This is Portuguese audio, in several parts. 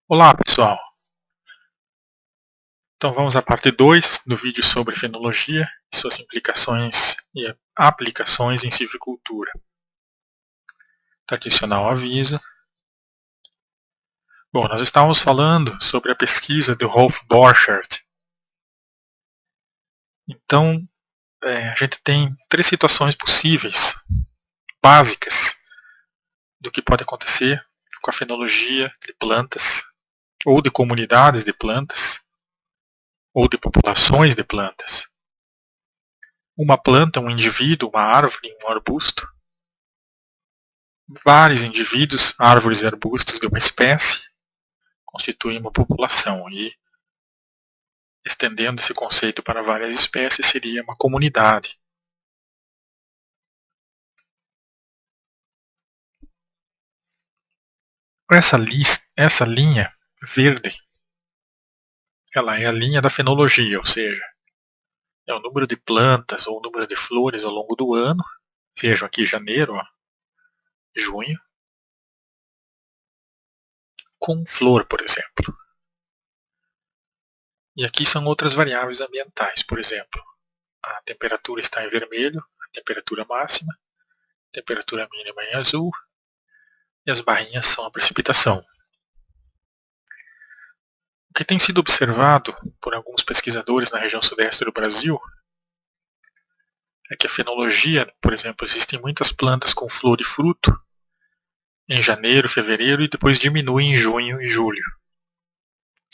Olá pessoal, então vamos à parte 2 do vídeo sobre fenologia e suas implicações e aplicações em silvicultura. Tradicional aviso. Bom, nós estávamos falando sobre a pesquisa do Rolf Borchardt. Então, a gente tem três situações possíveis, básicas, do que pode acontecer com a fenologia de plantas, ou de comunidades de plantas, ou de populações de plantas. Uma planta, um indivíduo, uma árvore, um arbusto, vários indivíduos, árvores e arbustos de uma espécie constituem uma população, e estendendo esse conceito para várias espécies seria uma comunidade. Essa linha verde, ela é a linha da fenologia, ou seja, é o número de plantas ou o número de flores ao longo do ano. Vejam aqui janeiro, junho, com flor, por exemplo. E aqui são outras variáveis ambientais, por exemplo, a temperatura está em vermelho, a temperatura máxima, a temperatura mínima em azul, e as barrinhas são a precipitação. O que tem sido observado por alguns pesquisadores na região sudeste do Brasil é que a fenologia, por exemplo, existem muitas plantas com flor e fruto em janeiro, fevereiro e depois diminui em junho e julho.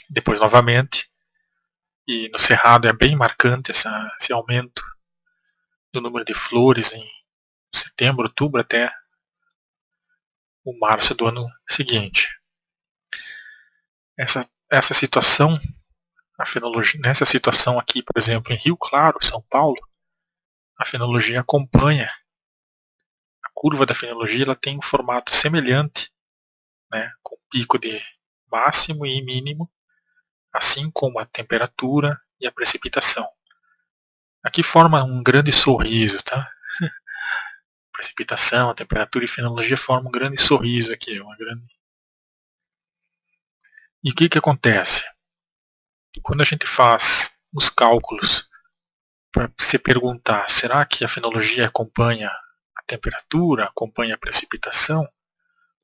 Depois novamente, e no Cerrado é bem marcante esse aumento do número de flores em setembro, outubro até o março do ano seguinte. Essa situação, a fenologia, nessa situação aqui, por exemplo, em Rio Claro, São Paulo, a fenologia acompanha, a curva da fenologia ela tem um formato semelhante, né, com pico de máximo e mínimo, assim como a temperatura e a precipitação. Aqui forma um grande sorriso, tá? Precipitação, a temperatura e fenologia formam um grande sorriso aqui, uma grande. E o que acontece? Quando a gente faz os cálculos para se perguntar, será que a fenologia acompanha a temperatura, acompanha a precipitação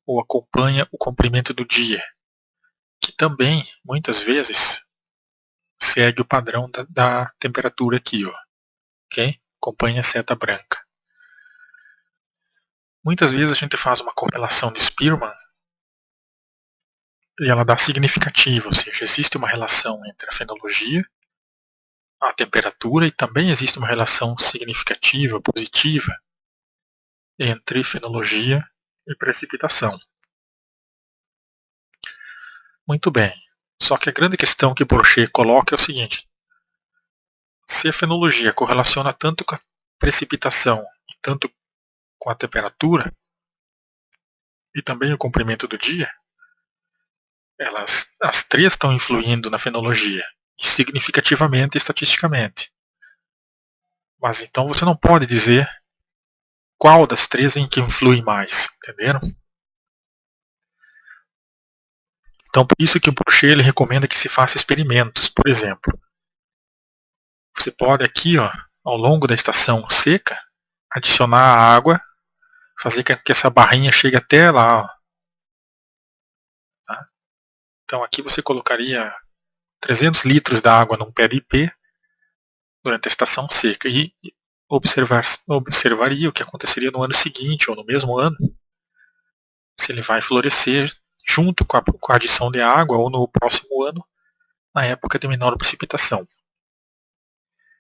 ou acompanha o comprimento do dia, que também muitas vezes segue o padrão da temperatura aqui, ó, ok? Acompanha a seta branca. Muitas vezes a gente faz uma correlação de Spearman e ela dá significativa, ou seja, existe uma relação entre a fenologia, a temperatura e também existe uma relação significativa, positiva, entre fenologia e precipitação. Muito bem. Só que a grande questão que Borchardt coloca é o seguinte: se a fenologia correlaciona tanto com a precipitação e tanto com a temperatura e também o comprimento do dia, as três estão influindo na fenologia, significativamente e estatisticamente. Mas então você não pode dizer qual das três em que influi mais, entenderam? Então por isso que o Borchardt ele recomenda que se faça experimentos. Por exemplo, você pode aqui, ó, ao longo da estação seca, adicionar água, fazer com que essa barrinha chegue até lá, ó. Tá? Então aqui você colocaria 300 litros de água num pé de ipê durante a estação seca e observaria o que aconteceria no ano seguinte ou no mesmo ano, se ele vai florescer junto com a adição de água ou no próximo ano, na época de menor precipitação.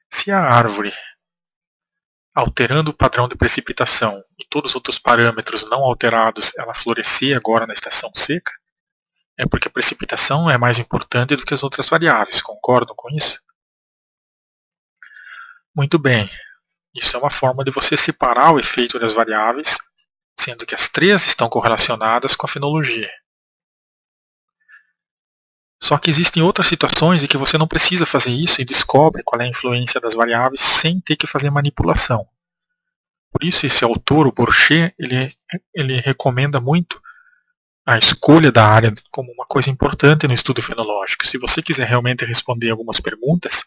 Se a árvore, alterando o padrão de precipitação e todos os outros parâmetros não alterados, ela florescer agora na estação seca, é porque a precipitação é mais importante do que as outras variáveis. Concordam com isso? Muito bem. Isso é uma forma de você separar o efeito das variáveis, sendo que as três estão correlacionadas com a fenologia. Só que existem outras situações em que você não precisa fazer isso e descobre qual é a influência das variáveis sem ter que fazer manipulação. Por isso esse autor, o Borchardt, ele recomenda muito a escolha da área como uma coisa importante no estudo fenológico. Se você quiser realmente responder algumas perguntas,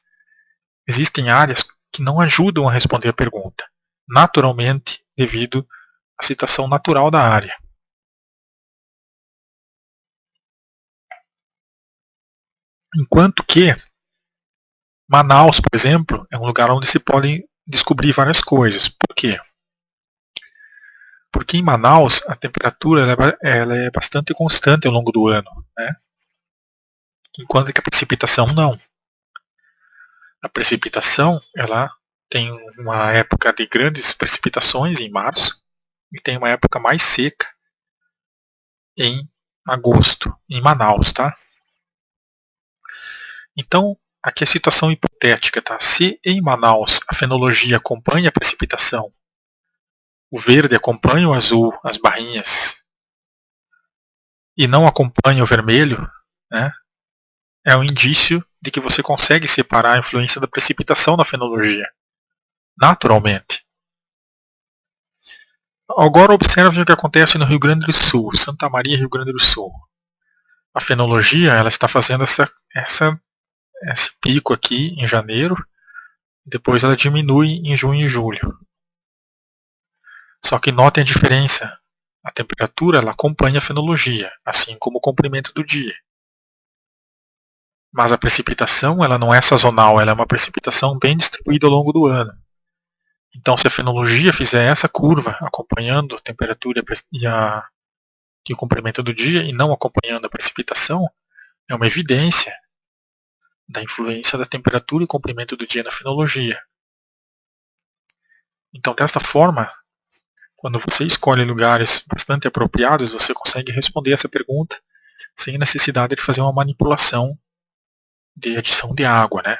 existem áreas que não ajudam a responder a pergunta, naturalmente, devido à situação natural da área. Enquanto que Manaus, por exemplo, é um lugar onde se podem descobrir várias coisas. Por quê? Porque em Manaus a temperatura ela é bastante constante ao longo do ano, né? Enquanto que a precipitação não. A precipitação ela tem uma época de grandes precipitações em março e tem uma época mais seca em agosto, em Manaus, tá? Então, aqui a situação hipotética, tá? Se em Manaus a fenologia acompanha a precipitação, o verde acompanha o azul, as barrinhas, e não acompanha o vermelho, né? É um indício de que você consegue separar a influência da precipitação na fenologia, naturalmente. Agora observe o que acontece no Rio Grande do Sul, Santa Maria, Rio Grande do Sul. A fenologia ela está fazendo esse pico aqui em janeiro, depois ela diminui em junho e julho. Só que notem a diferença. A temperatura ela acompanha a fenologia, assim como o comprimento do dia. Mas a precipitação ela não é sazonal, ela é uma precipitação bem distribuída ao longo do ano. Então, se a fenologia fizer essa curva, acompanhando a temperatura e o comprimento do dia e não acompanhando a precipitação, é uma evidência da influência da temperatura e comprimento do dia na fenologia. Então, desta forma, quando você escolhe lugares bastante apropriados, você consegue responder essa pergunta sem necessidade de fazer uma manipulação de adição de água, né?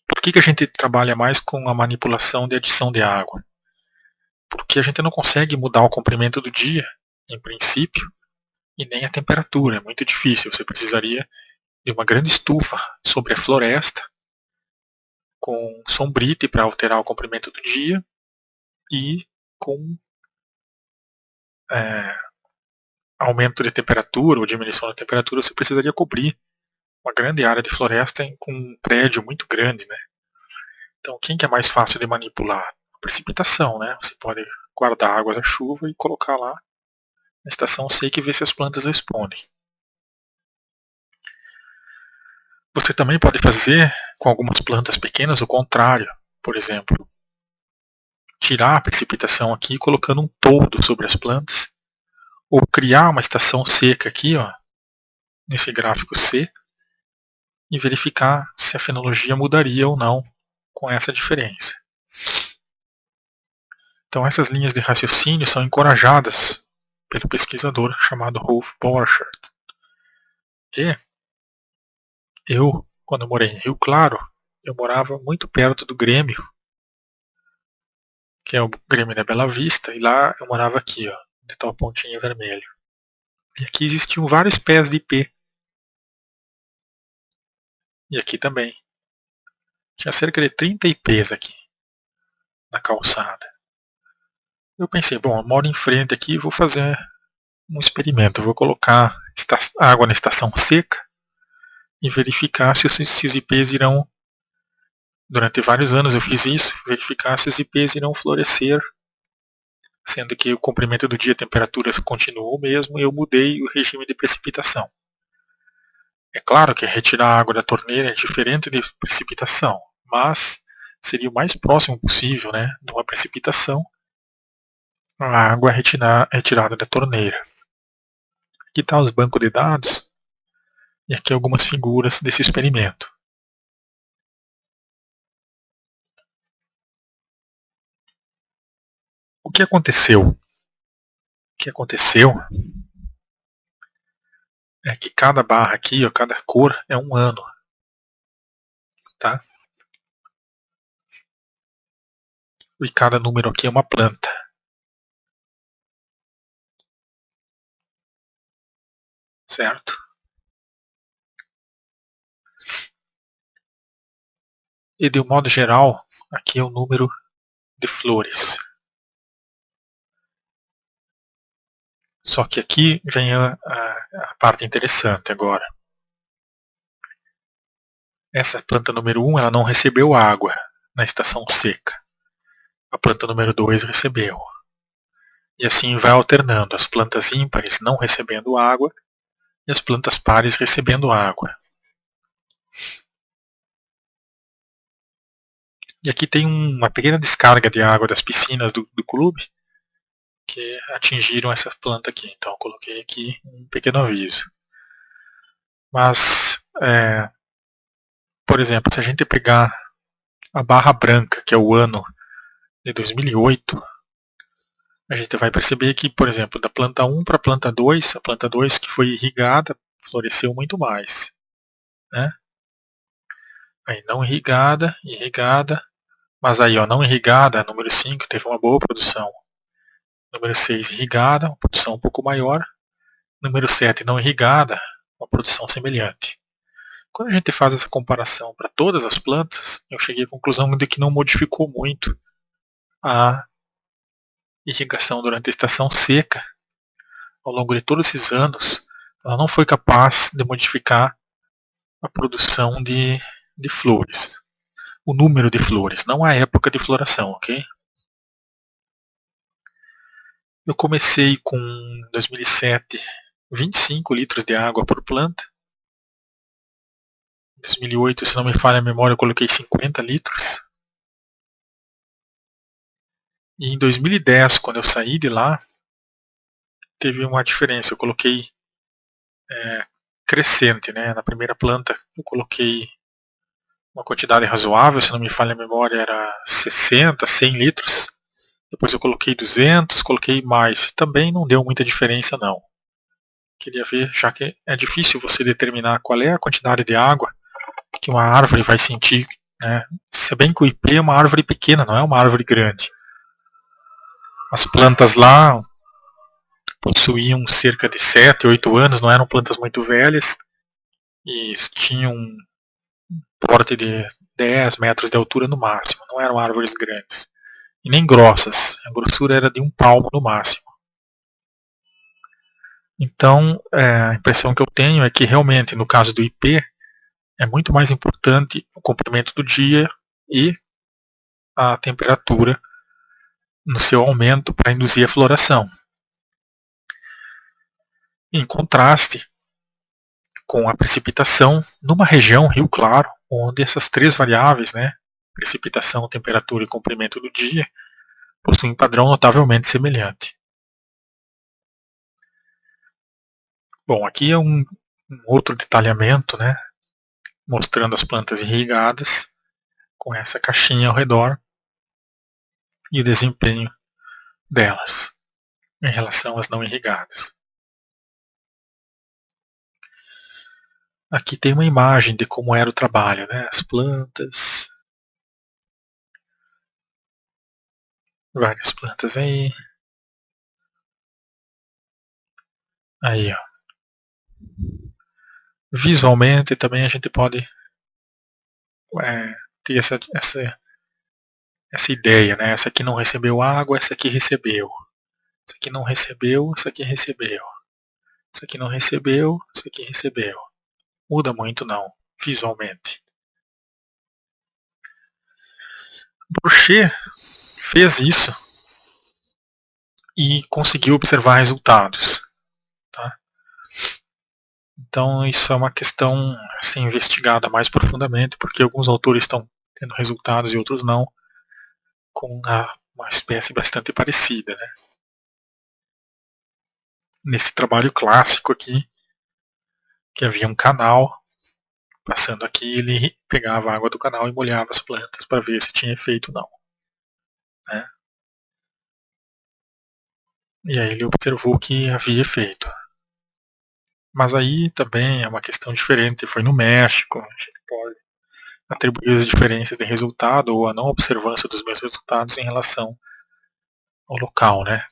Por que a gente trabalha mais com a manipulação de adição de água? Porque a gente não consegue mudar o comprimento do dia, em princípio, e nem a temperatura. É muito difícil. Você precisaria de uma grande estufa sobre a floresta, com sombrite para alterar o comprimento do dia e com é, aumento de temperatura ou diminuição da temperatura, você precisaria cobrir uma grande área de floresta com um prédio muito grande, né? Então, quem que é mais fácil de manipular? A precipitação, né? Você pode guardar a água da chuva e colocar lá na estação seca e ver se as plantas respondem. Você também pode fazer com algumas plantas pequenas o contrário. Por exemplo, tirar a precipitação aqui colocando um toldo sobre as plantas, ou criar uma estação seca aqui, ó, nesse gráfico C, e verificar se a fenologia mudaria ou não com essa diferença. Então essas linhas de raciocínio são encorajadas pelo pesquisador chamado Rolf Borchardt. E eu, quando eu morei em Rio Claro, eu morava muito perto do Grêmio, que é o Grêmio da Bela Vista, e lá eu morava aqui, ó, onde está o pontinho vermelho. E aqui existiam vários pés de ipê. E aqui também. Tinha cerca de 30 ipês aqui, na calçada. Eu pensei, bom, eu moro em frente aqui, vou fazer um experimento. Eu vou colocar água na estação seca e verificar se esses ipês irão, durante vários anos eu fiz isso, verificar se os ipês irão florescer, sendo que o comprimento do dia, a temperatura continuou o mesmo, e eu mudei o regime de precipitação. É claro que retirar a água da torneira é diferente de precipitação, mas seria o mais próximo possível, né, de uma precipitação, a água retirada da torneira. Aqui está os bancos de dados e aqui algumas figuras desse experimento. O que aconteceu? O que aconteceu é que cada barra aqui, ó, cada cor é um ano, tá? E cada número aqui é uma planta. Certo? E de um modo geral, aqui é o número de flores. Só que aqui vem a parte interessante agora. Essa planta número 1 ela não recebeu água na estação seca. A planta número 2 recebeu. E assim vai alternando, as plantas ímpares não recebendo água e as plantas pares recebendo água. E aqui tem uma pequena descarga de água das piscinas do clube que atingiram essa planta aqui. Então eu coloquei aqui um pequeno aviso. Mas, por exemplo, se a gente pegar a barra branca, que é o ano de 2008, a gente vai perceber que, por exemplo, da planta 1 para a planta 2, a planta 2 que foi irrigada, floresceu muito mais. Né? Aí não irrigada, irrigada, mas aí ó, não irrigada, número 5 teve uma boa produção. Número 6 irrigada, uma produção um pouco maior. Número 7 não irrigada, uma produção semelhante. Quando a gente faz essa comparação para todas as plantas, eu cheguei à conclusão de que não modificou muito a irrigação durante a estação seca. Ao longo de todos esses anos, ela não foi capaz de modificar a produção de flores. O número de flores, não a época de floração, ok? Eu comecei com, em 2007, 25 litros de água por planta. Em 2008, se não me falha a memória, eu coloquei 50 litros. E em 2010, quando eu saí de lá, teve uma diferença. Eu coloquei crescente, né? Na primeira planta eu coloquei uma quantidade razoável, se não me falha a memória, era 60, 100 litros. Depois eu coloquei 200, coloquei mais. Também não deu muita diferença não. Queria ver, já que é difícil você determinar qual é a quantidade de água que uma árvore vai sentir. Né? Se bem que o IP é uma árvore pequena, não é uma árvore grande. As plantas lá possuíam cerca de 7, 8 anos, não eram plantas muito velhas e tinham um porte de 10 metros de altura no máximo, não eram árvores grandes. E nem grossas, a grossura era de 1 palmo no máximo. Então, a impressão que eu tenho é que realmente, no caso do IP, é muito mais importante o comprimento do dia e a temperatura no seu aumento para induzir a floração. Em contraste com a precipitação numa região, Rio Claro, onde essas três variáveis, né, precipitação, temperatura e comprimento do dia, possuem um padrão notavelmente semelhante. Bom, aqui é um outro detalhamento, né, mostrando as plantas irrigadas com essa caixinha ao redor e o desempenho delas em relação às não irrigadas. Aqui tem uma imagem de como era o trabalho, né? As plantas, várias plantas aí. Aí, ó. Visualmente também a gente pode ter essa ideia, né? Essa aqui não recebeu água, essa aqui recebeu. Essa aqui não recebeu, essa aqui recebeu. Essa aqui não recebeu, essa aqui recebeu. Muda muito não, visualmente. Brochet fez isso e conseguiu observar resultados. Tá? Então isso é uma questão a ser investigada mais profundamente, porque alguns autores estão tendo resultados e outros não, com uma espécie bastante parecida. Né? Nesse trabalho clássico aqui, que havia um canal, passando aqui ele pegava a água do canal e molhava as plantas para ver se tinha efeito ou não. Né? E aí ele observou que havia efeito. Mas aí também é uma questão diferente, foi no México, a gente pode atribuir as diferenças de resultado ou a não observância dos mesmos resultados em relação ao local, né?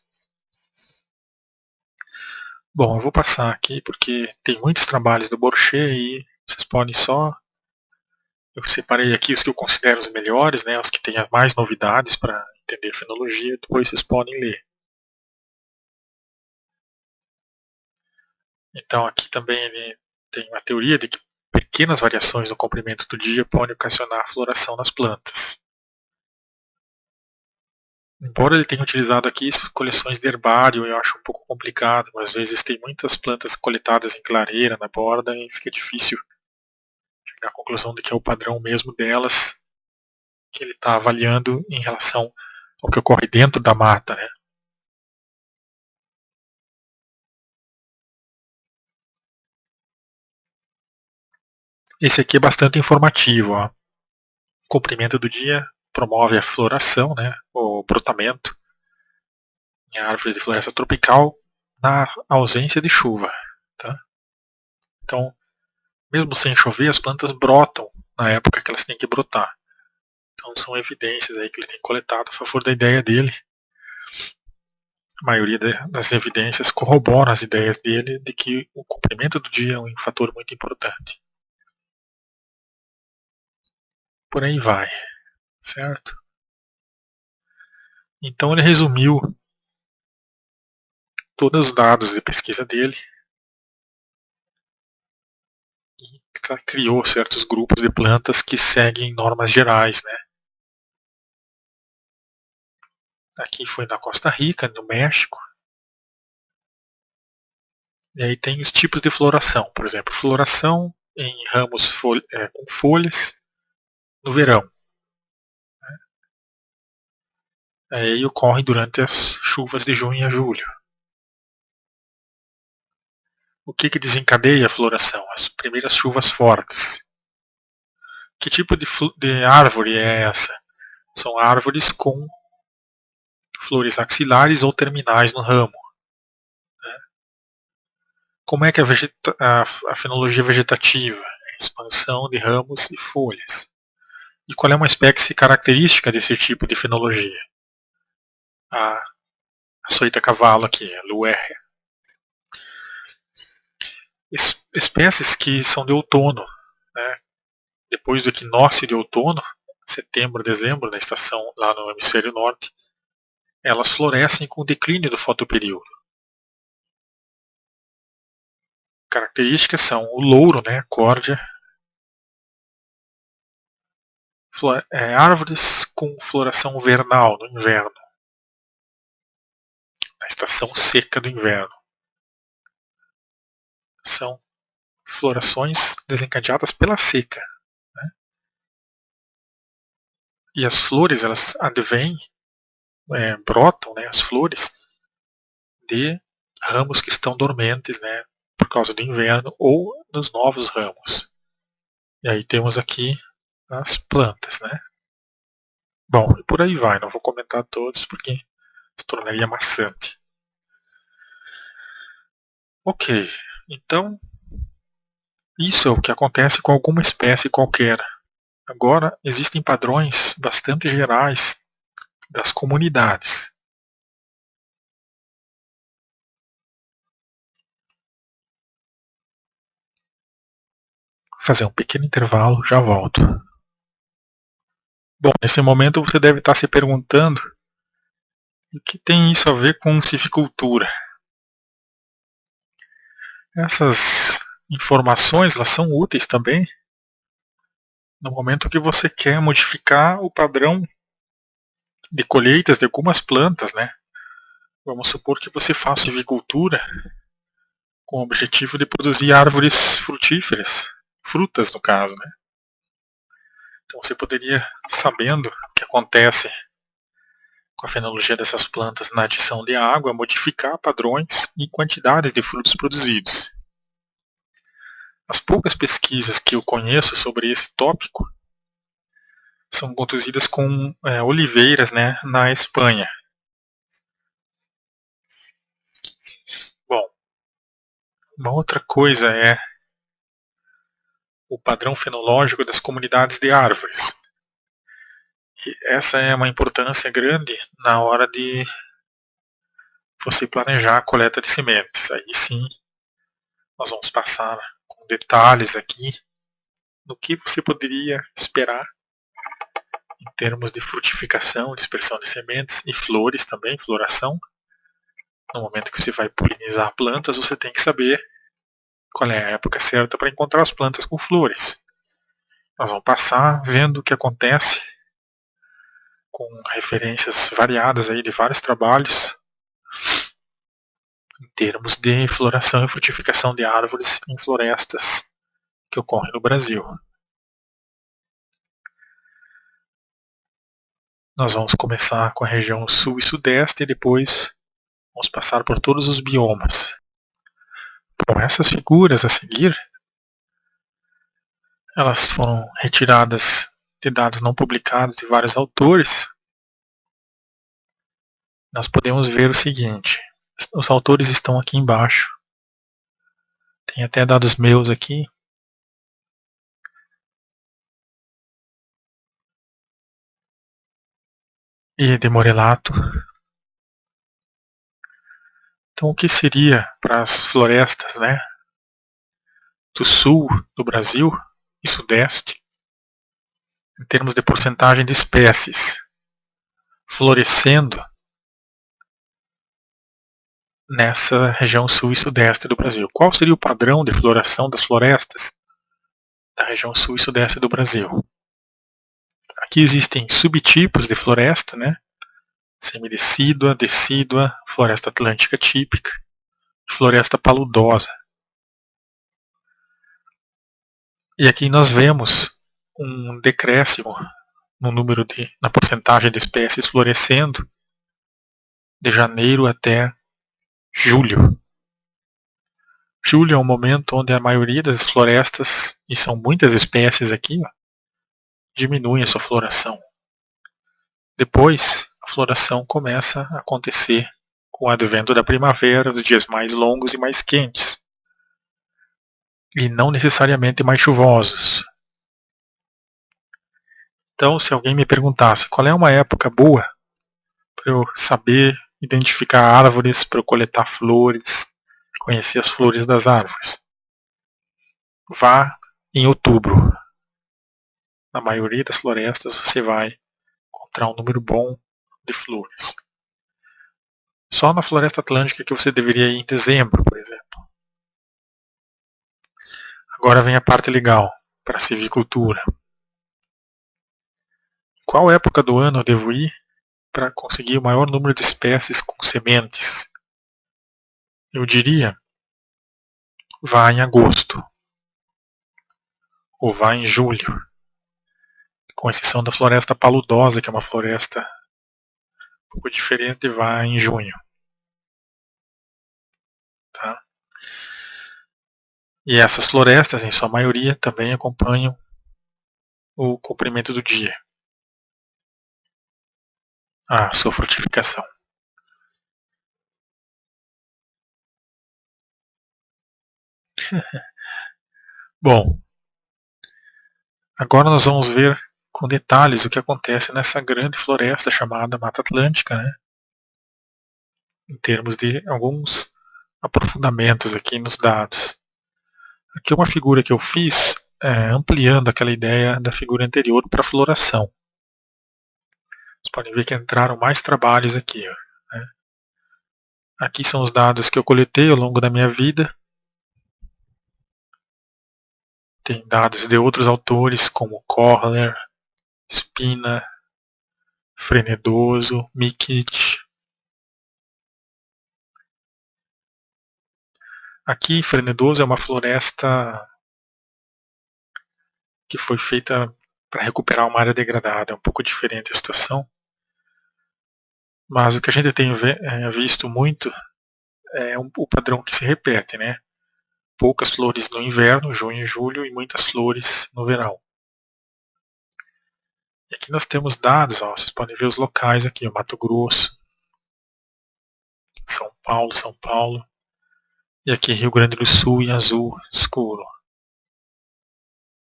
Bom, eu vou passar aqui porque tem muitos trabalhos do Brochet e vocês podem só... Eu separei aqui os que eu considero os melhores, né, os que têm mais novidades para entender a fenologia, depois vocês podem ler. Então aqui também ele tem uma teoria de que pequenas variações no comprimento do dia podem ocasionar a floração nas plantas. Embora ele tenha utilizado aqui coleções de herbário, eu acho um pouco complicado, às vezes tem muitas plantas coletadas em clareira na borda e fica difícil chegar à conclusão de que é o padrão mesmo delas que ele está avaliando em relação ao que ocorre dentro da mata, né? Esse aqui é bastante informativo, ó. O comprimento do dia promove a floração, né, o brotamento em árvores de floresta tropical na ausência de chuva. Tá? Então, mesmo sem chover, as plantas brotam na época que elas têm que brotar. Então são evidências aí que ele tem coletado a favor da ideia dele. A maioria das evidências corroboram as ideias dele de que o comprimento do dia é um fator muito importante. Por aí vai, certo? Então ele resumiu todos os dados de pesquisa dele e criou certos grupos de plantas que seguem normas gerais, né? Aqui foi na Costa Rica, no México. E aí tem os tipos de floração. Por exemplo, floração em ramos com folhas no verão. Aí ocorre durante as chuvas de junho a julho. O que desencadeia a floração? As primeiras chuvas fortes. Que tipo de árvore é essa? São árvores com flores axilares ou terminais no ramo. Como é que a fenologia vegetativa? É a expansão de ramos e folhas. E qual é uma espécie característica desse tipo de fenologia? A açoita-cavalo aqui, a Luerre. Espécies que são de outono, né? Depois do equinócio de outono, setembro, dezembro, na estação lá no hemisfério norte, elas florescem com o declínio do fotoperíodo. Características são o louro, né, córdia, árvores com floração vernal no inverno, na estação seca do inverno. São florações desencadeadas pela seca. Né? E as flores, elas advêm, brotam, né, as flores, de ramos que estão dormentes, né, por causa do inverno ou nos novos ramos. E aí temos aqui as plantas, né? Bom, e por aí vai, não vou comentar todos porque se tornaria maçante. Ok, então isso é o que acontece com alguma espécie qualquer. Agora, existem padrões bastante gerais das comunidades. Vou fazer um pequeno intervalo, já volto. Bom, nesse momento você deve estar se perguntando o que tem isso a ver com civicultura. Essas informações elas são úteis também no momento que você quer modificar o padrão de colheitas de algumas plantas, né? Vamos supor que você faça civicultura com o objetivo de produzir árvores frutíferas, frutas no caso, né? Então você poderia, sabendo o que acontece com a fenologia dessas plantas na adição de água, modificar padrões e quantidades de frutos produzidos. As poucas pesquisas que eu conheço sobre esse tópico são conduzidas com oliveiras, né, na Espanha. Bom, uma outra coisa é o padrão fenológico das comunidades de árvores. E essa é uma importância grande na hora de você planejar a coleta de sementes. Aí sim, nós vamos passar com detalhes aqui no que você poderia esperar em termos de frutificação, dispersão de sementes e flores também, floração. No momento que você vai polinizar plantas, você tem que saber qual é a época certa para encontrar as plantas com flores. Nós vamos passar vendo o que acontece com referências variadas aí de vários trabalhos em termos de floração e frutificação de árvores em florestas que ocorrem no Brasil. Nós vamos começar com a região sul e sudeste e depois vamos passar por todos os biomas. Bom, essas figuras a seguir, elas foram retiradas de dados não publicados de vários autores. Nós podemos ver o seguinte, os autores estão aqui embaixo. Tem até dados meus aqui. E de Morelato. Então o que seria para as florestas, né, do sul do Brasil e sudeste, em termos de porcentagem de espécies florescendo nessa região sul e sudeste do Brasil? Qual seria o padrão de floração das florestas da região sul e sudeste do Brasil? Aqui existem subtipos de floresta, né? Semidecídua, decídua, floresta atlântica típica, floresta paludosa. E aqui nós vemos um decréscimo no número na porcentagem de espécies florescendo de janeiro até julho. Julho é um momento onde a maioria das florestas, e são muitas espécies aqui, diminuem a sua floração. Depois, a floração começa a acontecer com o advento da primavera, os dias mais longos e mais quentes. E não necessariamente mais chuvosos. Então, se alguém me perguntasse qual é uma época boa para eu saber identificar árvores, para eu coletar flores, conhecer as flores das árvores, vá em outubro. Na maioria das florestas você vai encontrar um número bom de flores. Só na floresta atlântica que você deveria ir em dezembro, por exemplo. Agora vem a parte legal, para a silvicultura. Qual época do ano eu devo ir para conseguir o maior número de espécies com sementes? Eu diria, vá em agosto, ou vá em julho, com exceção da floresta paludosa, que é uma floresta um pouco diferente, vá em junho. Tá? E essas florestas, em sua maioria, também acompanham o comprimento do dia, a sua frutificação. Bom, agora nós vamos ver com detalhes o que acontece nessa grande floresta chamada Mata Atlântica, né? Em termos de alguns aprofundamentos aqui nos dados. Aqui é uma figura que eu fiz ampliando aquela ideia da figura anterior para a floração. Vocês podem ver que entraram mais trabalhos aqui. Né? Aqui são os dados que eu coletei ao longo da minha vida. Tem dados de outros autores como Kohler, Spina, Frenedoso, Mikic. Aqui, Frenedoso é uma floresta que foi feita para recuperar uma área degradada. É um pouco diferente a situação. Mas o que a gente tem visto muito é o padrão que se repete, né? Poucas flores no inverno, junho e julho, e muitas flores no verão. E aqui nós temos dados, ó, vocês podem ver os locais aqui, ó, Mato Grosso, São Paulo, e aqui Rio Grande do Sul em azul escuro.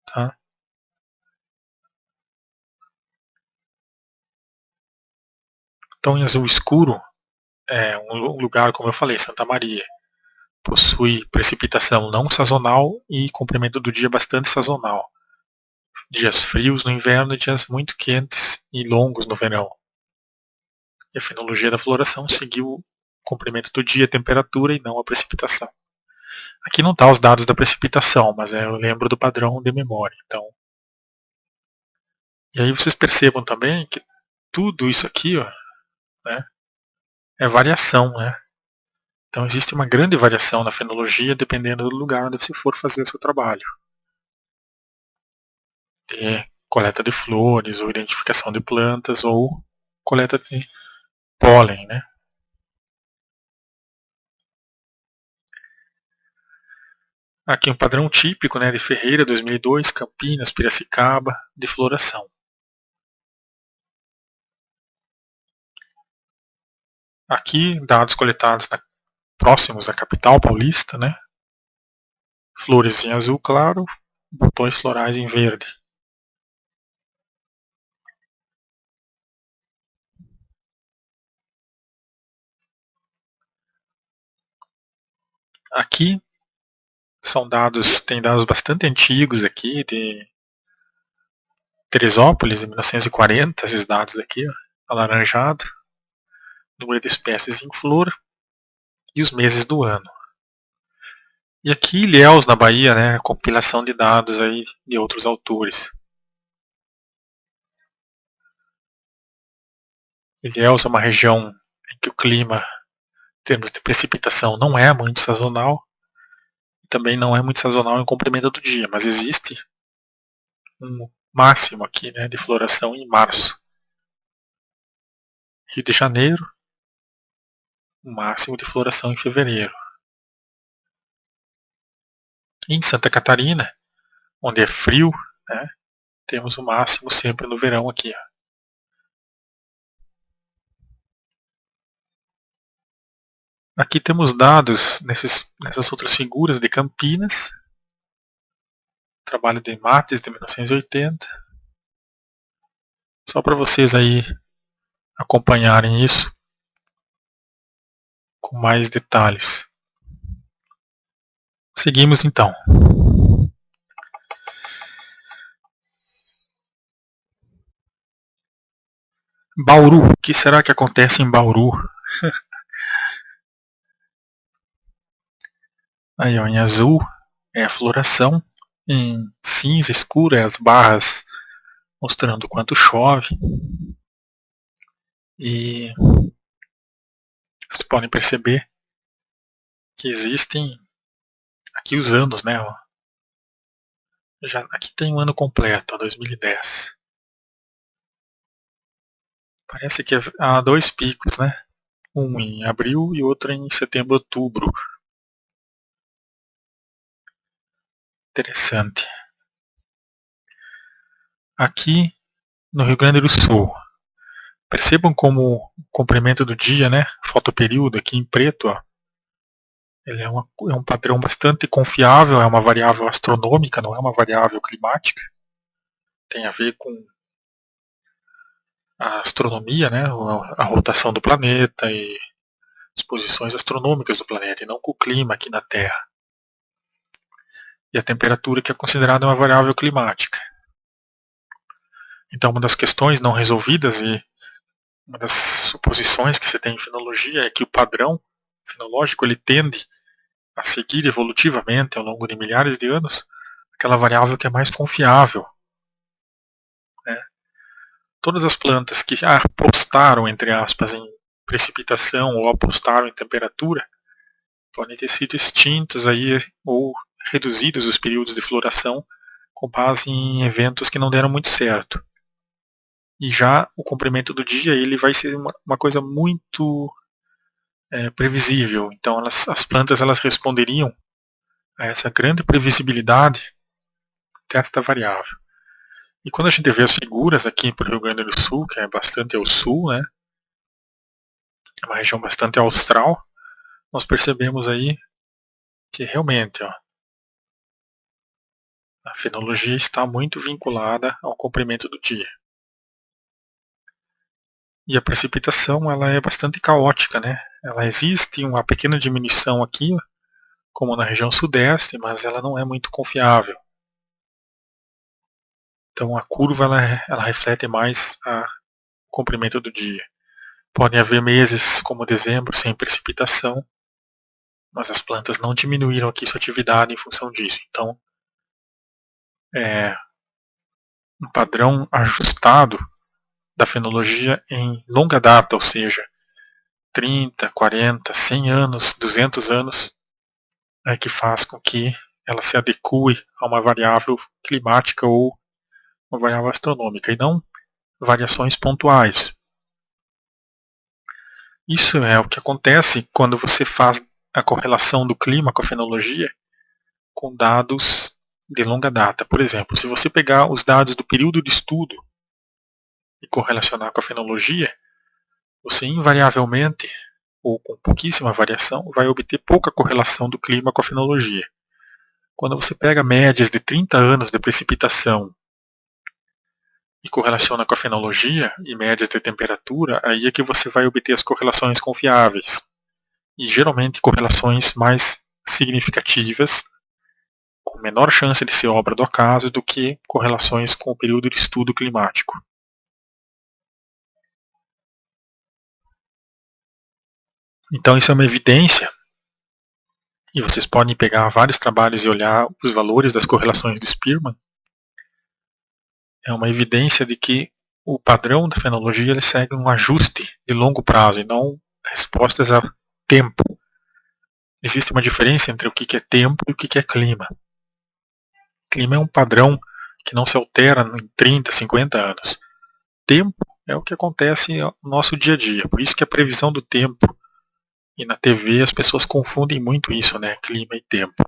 Tá? Então em azul escuro é um lugar, como eu falei, Santa Maria. Possui precipitação não sazonal e comprimento do dia bastante sazonal. Dias frios no inverno e dias muito quentes e longos no verão. E a fenologia da floração seguiu o comprimento do dia, a temperatura e não a precipitação. Aqui não está os dados da precipitação, mas eu lembro do padrão de memória. Então, e aí vocês percebam também que tudo isso aqui, ó, né, é variação, né? Então existe uma grande variação na fenologia dependendo do lugar onde você for fazer o seu trabalho. Coleta de flores, ou identificação de plantas, ou coleta de pólen, né? Aqui um padrão típico, né, de Ferreira 2002, Campinas, Piracicaba, de floração. Aqui dados coletados próximos à capital paulista, né? Flores em azul claro, botões florais em verde. Aqui são dados, tem dados bastante antigos aqui, de Teresópolis, em 1940, esses dados aqui, ó, alaranjado, número de espécies em flor e os meses do ano. E aqui Ilhéus, na Bahia, né, compilação de dados aí de outros autores. Ilhéus é uma região em que o clima, em termos de precipitação, não é muito sazonal, e também não é muito sazonal em comprimento do dia, mas existe um máximo aqui, né, de floração em março. Rio de Janeiro, um máximo de floração em fevereiro. Em Santa Catarina, onde é frio, né, temos o máximo sempre no verão aqui. Aqui temos dados nessas outras figuras de Campinas, trabalho de Mates de 1980, só para vocês aí acompanharem isso com mais detalhes. Seguimos então. Bauru, o que será que acontece em Bauru? Aí, ó, em azul é a floração, em cinza escuro é as barras mostrando quanto chove. E vocês podem perceber que existem aqui os anos, né? Ó. Já, aqui tem um ano completo, ó, 2010. Parece que há dois picos, né? Um em abril e outro em setembro, outubro. Interessante. Aqui no Rio Grande do Sul, percebam como o comprimento do dia, né? Fotoperíodo aqui em preto, ó, ele é um padrão bastante confiável, é uma variável astronômica, não é uma variável climática. Tem a ver com a astronomia, né? A rotação do planeta e as posições astronômicas do planeta, e não com o clima aqui na Terra. E a temperatura, que é considerada uma variável climática. Então, uma das questões não resolvidas e uma das suposições que se tem em fenologia é que o padrão fenológico ele tende a seguir evolutivamente ao longo de milhares de anos aquela variável que é mais confiável. Né? Todas as plantas que já apostaram, entre aspas, em precipitação ou apostaram em temperatura podem ter sido extintas aí, ou reduzidos os períodos de floração com base em eventos que não deram muito certo. E já o comprimento do dia ele vai ser uma coisa muito previsível. Então as plantas elas responderiam a essa grande previsibilidade desta variável. E quando a gente vê as figuras aqui para o Rio Grande do Sul, que é bastante ao sul, né, é uma região bastante austral, nós percebemos aí que realmente ó, a fenologia está muito vinculada ao comprimento do dia. E a precipitação ela é bastante caótica, né? Ela existe uma pequena diminuição aqui, como na região sudeste, mas ela não é muito confiável. Então a curva ela reflete mais o comprimento do dia. Podem haver meses como dezembro sem precipitação, mas as plantas não diminuíram aqui sua atividade em função disso. Então, um padrão ajustado da fenologia em longa data, ou seja, 30, 40, 100 anos, 200 anos, é que faz com que ela se adeque a uma variável climática ou uma variável astronômica, e não variações pontuais. Isso é o que acontece quando você faz a correlação do clima com a fenologia com dados de longa data. Por exemplo, se você pegar os dados do período de estudo e correlacionar com a fenologia, você invariavelmente, ou com pouquíssima variação, vai obter pouca correlação do clima com a fenologia. Quando você pega médias de 30 anos de precipitação e correlaciona com a fenologia e médias de temperatura, aí é que você vai obter as correlações confiáveis. E geralmente correlações mais significativas, com menor chance de ser obra do acaso do que correlações com o período de estudo climático. Então isso é uma evidência, e vocês podem pegar vários trabalhos e olhar os valores das correlações de Spearman. É uma evidência de que o padrão da fenologia ele segue um ajuste de longo prazo e não respostas a tempo. Existe uma diferença entre o que é tempo e o que é clima. Clima é um padrão que não se altera em 30, 50 anos. Tempo é o que acontece no nosso dia a dia. Por isso que a previsão do tempo, e na TV as pessoas confundem muito isso, né? Clima e tempo.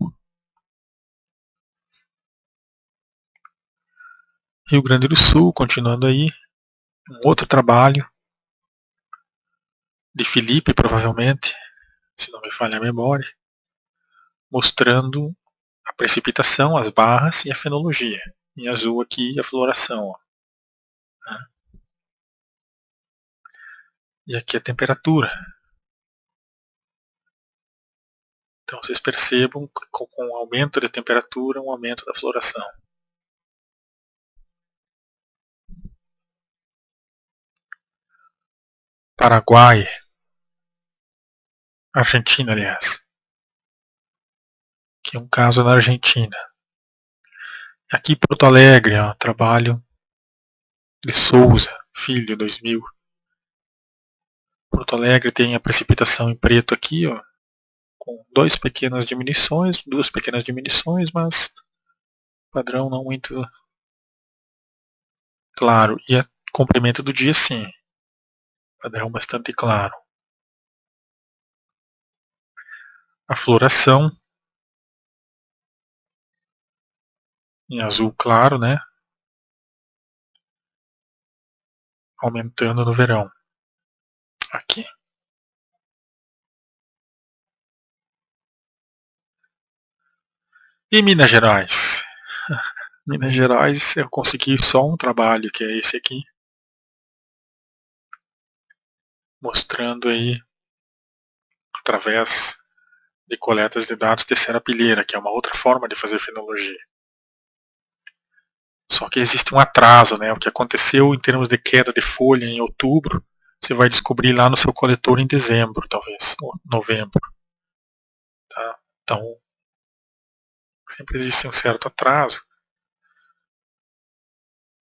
Rio Grande do Sul, continuando aí, um outro trabalho de Felipe, provavelmente, se não me falha a memória, mostrando a precipitação, as barras e a fenologia. Em azul aqui a floração. Ó. E aqui a temperatura. Então vocês percebam que com o aumento da temperatura, um aumento da floração. Paraguai, Argentina, aliás. Que é um caso na Argentina. Aqui Porto Alegre, ó, trabalho de Souza, Filho, 2000. Porto Alegre tem a precipitação em preto aqui, ó, com duas pequenas diminuições, mas padrão não muito claro. E a comprimento do dia sim, padrão bastante claro. A floração em azul claro, né? Aumentando no verão. Aqui. E Minas Gerais? Minas Gerais eu consegui só um trabalho, que é esse aqui, mostrando aí, através de coletas de dados de serapilheira, que é uma outra forma de fazer fenologia. Só que existe um atraso, né? O que aconteceu em termos de queda de folha em outubro, você vai descobrir lá no seu coletor em dezembro, talvez, ou novembro. Tá? Então, sempre existe um certo atraso.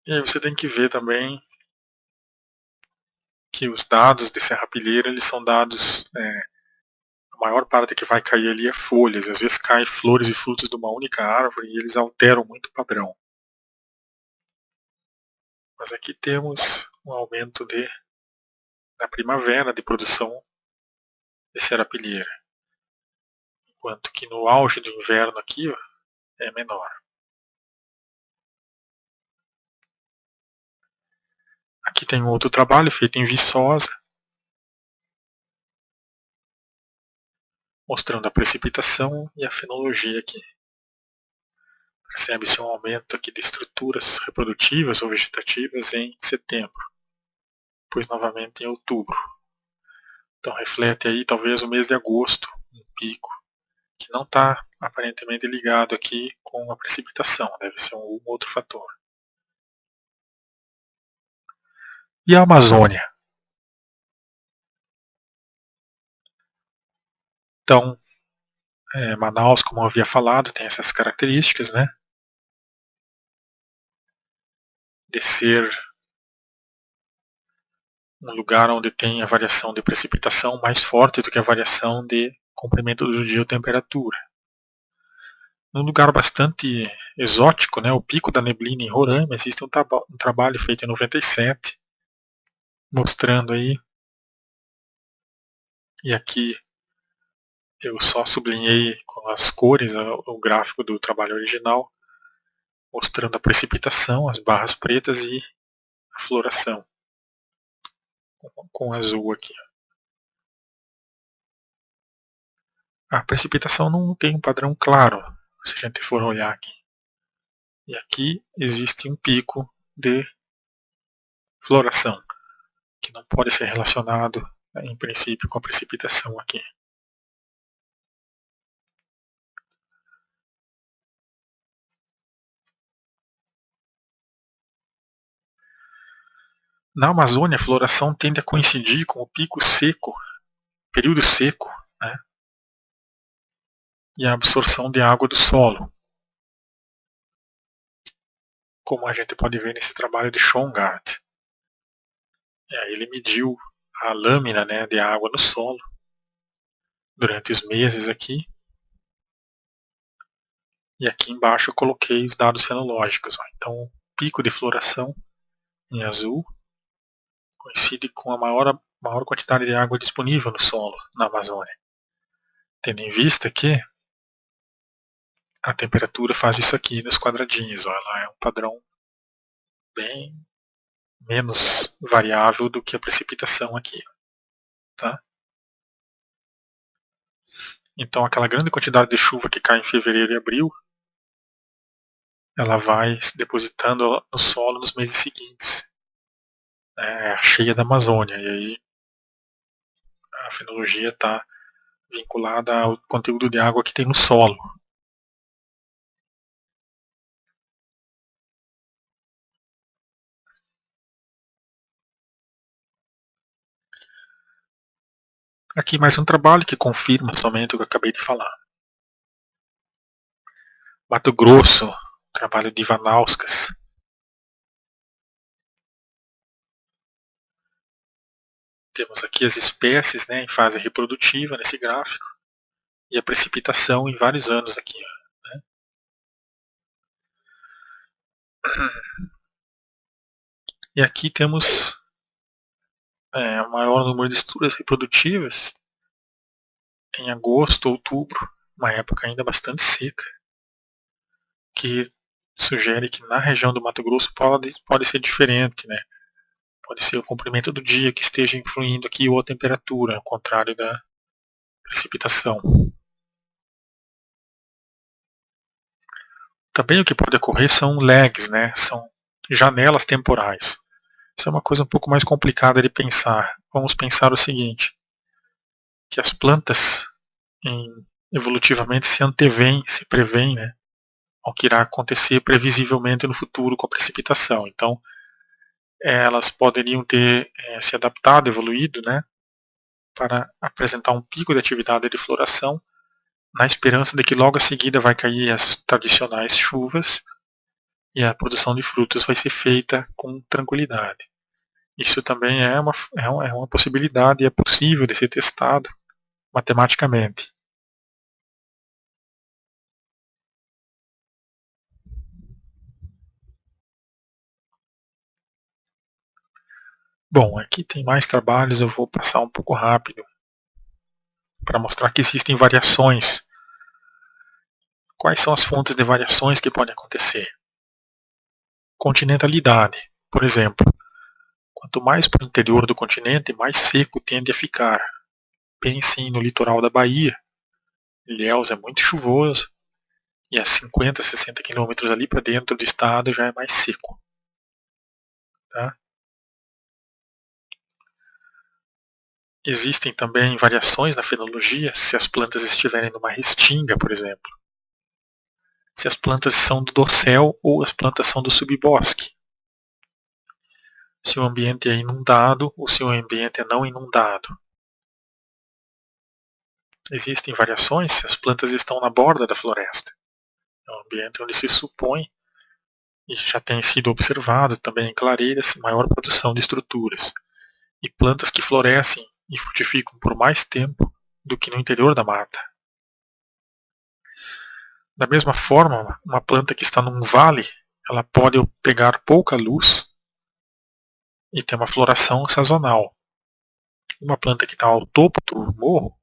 E aí você tem que ver também que os dados de serrapilheira, eles são dados, a maior parte que vai cair ali é folhas, às vezes caem flores e frutos de uma única árvore e eles alteram muito o padrão. Mas aqui temos um aumento na primavera de produção de serapilheira, enquanto que no auge do inverno aqui ó, é menor. Aqui tem um outro trabalho feito em Viçosa, mostrando a precipitação e a fenologia aqui. Percebe-se um aumento aqui de estruturas reprodutivas ou vegetativas em setembro, depois novamente em outubro. Então reflete aí talvez o mês de agosto, um pico, que não está aparentemente ligado aqui com a precipitação, deve ser um outro fator. E a Amazônia? Então, Manaus, como eu havia falado, tem essas características, né? De ser um lugar onde tem a variação de precipitação mais forte do que a variação de comprimento do dia ou temperatura. Num lugar bastante exótico, né, o Pico da Neblina em Roraima, existe um trabalho feito em 97, mostrando aí, e aqui eu só sublinhei com as cores o gráfico do trabalho original, mostrando a precipitação, as barras pretas e a floração, com azul aqui. A precipitação não tem um padrão claro, se a gente for olhar aqui. E aqui existe um pico de floração, que não pode ser relacionado, em princípio, com a precipitação aqui. Na Amazônia, a floração tende a coincidir com o pico seco, período seco, né, e a absorção de água do solo, como a gente pode ver nesse trabalho de Schongard. Ele mediu a lâmina, né, de água no solo durante os meses aqui, e aqui embaixo eu coloquei os dados fenológicos. Então, o pico de floração em azul coincide com a maior quantidade de água disponível no solo na Amazônia, tendo em vista que a temperatura faz isso aqui nos quadradinhos. Ela é um padrão bem menos variável do que a precipitação aqui. Tá? Então aquela grande quantidade de chuva que cai em fevereiro e abril, ela vai se depositando no solo nos meses seguintes. É a cheia da Amazônia. E aí a fenologia está vinculada ao conteúdo de água que tem no solo. Aqui mais um trabalho que confirma somente o que eu acabei de falar. Mato Grosso, trabalho de Ivanauskas. Temos aqui as espécies, né, em fase reprodutiva nesse gráfico e a precipitação em vários anos aqui. Né? E aqui temos o maior número de estruturas reprodutivas em agosto, outubro, uma época ainda bastante seca, que sugere que na região do Mato Grosso pode ser diferente, né? Pode ser o comprimento do dia que esteja influindo aqui ou a temperatura, ao contrário da precipitação. Também o que pode ocorrer são lags, né? São janelas temporais. Isso é uma coisa um pouco mais complicada de pensar. Vamos pensar o seguinte, que as plantas evolutivamente se antevêm, se prevêem, né, ao que irá acontecer previsivelmente no futuro com a precipitação. Então, elas poderiam ter se adaptado, evoluído, né, para apresentar um pico de atividade de floração, na esperança de que logo a seguida vai cair as tradicionais chuvas e a produção de frutos vai ser feita com tranquilidade. Isso também é uma possibilidade, é possível de ser testado matematicamente. Bom, aqui tem mais trabalhos, eu vou passar um pouco rápido para mostrar que existem variações. Quais são as fontes de variações que podem acontecer? Continentalidade, por exemplo. Quanto mais para o interior do continente, mais seco tende a ficar. Pensem no litoral da Bahia. Ilhéus é muito chuvoso e a 50, 60 quilômetros ali para dentro do estado já é mais seco. Tá? Existem também variações na fenologia se as plantas estiverem numa restinga, por exemplo. Se as plantas são do dossel ou as plantas são do subbosque. Se o ambiente é inundado ou se o ambiente é não inundado. existem variações se as plantas estão na borda da floresta. É um ambiente onde se supõe, e já tem sido observado também em clareiras, maior produção de estruturas. E plantas que florescem e frutificam por mais tempo do que no interior da mata. Da mesma forma, uma planta que está num vale, ela pode pegar pouca luz e ter uma floração sazonal. Uma planta que está ao topo do morro,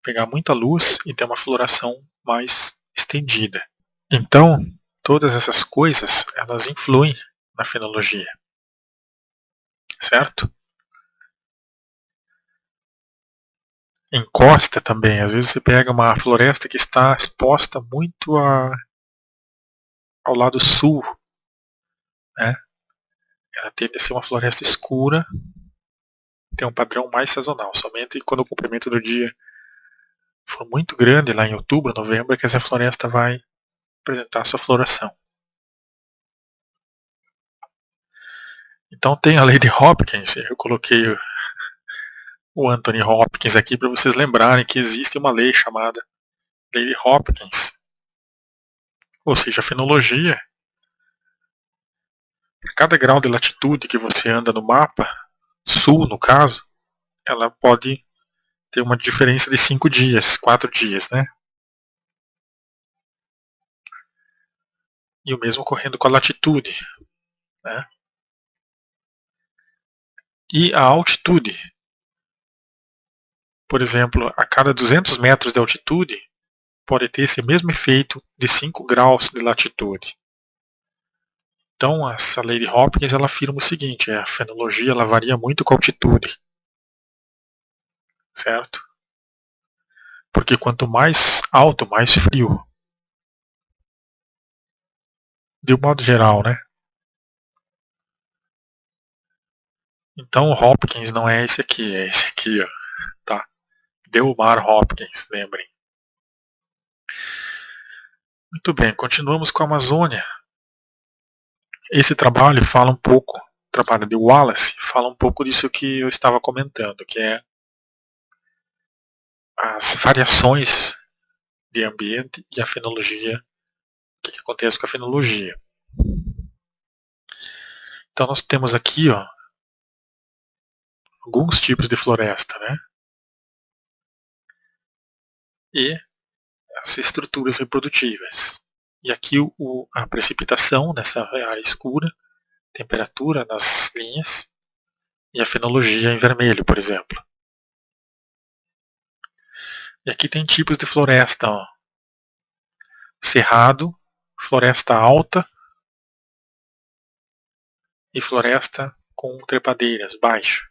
pegar muita luz e ter uma floração mais estendida. Então, todas essas coisas, elas influem na fenologia. Certo? Em costa também, às vezes você pega uma floresta que está exposta muito ao lado sul, né? Ela tende a ser uma floresta escura, tem um padrão mais sazonal. Somente quando o comprimento do dia for muito grande, lá em outubro, novembro, é que essa floresta vai apresentar sua floração. Então tem a lei de Hopkins, eu coloquei o Anthony Hopkins aqui para vocês lembrarem que existe uma lei chamada lei de Hopkins. Ou seja, a fenologia, a cada grau de latitude que você anda no mapa, sul no caso, ela pode ter uma diferença de 5 dias, 4 dias, né? E o mesmo ocorrendo com a latitude, né? E a altitude. Por exemplo, a cada 200 metros de altitude, pode ter esse mesmo efeito de 5 graus de latitude. Então, essa lei de Hopkins ela afirma o seguinte, a fenologia ela varia muito com a altitude. Certo? Porque quanto mais alto, mais frio. De um modo geral, né? Então o Hopkins não é esse aqui, é esse aqui, ó. Tá? Delmar Hopkins, lembrem. Muito bem, continuamos com a Amazônia. Esse trabalho fala um pouco, o trabalho de Wallace, fala um pouco disso que eu estava comentando, que é as variações de ambiente e a fenologia, o que acontece com a fenologia. Então nós temos aqui, ó, alguns tipos de floresta, né? E as estruturas reprodutivas. E aqui a precipitação nessa área escura, temperatura nas linhas e a fenologia em vermelho, por exemplo. E aqui tem tipos de floresta, ó. Cerrado, floresta alta e floresta com trepadeiras, baixa.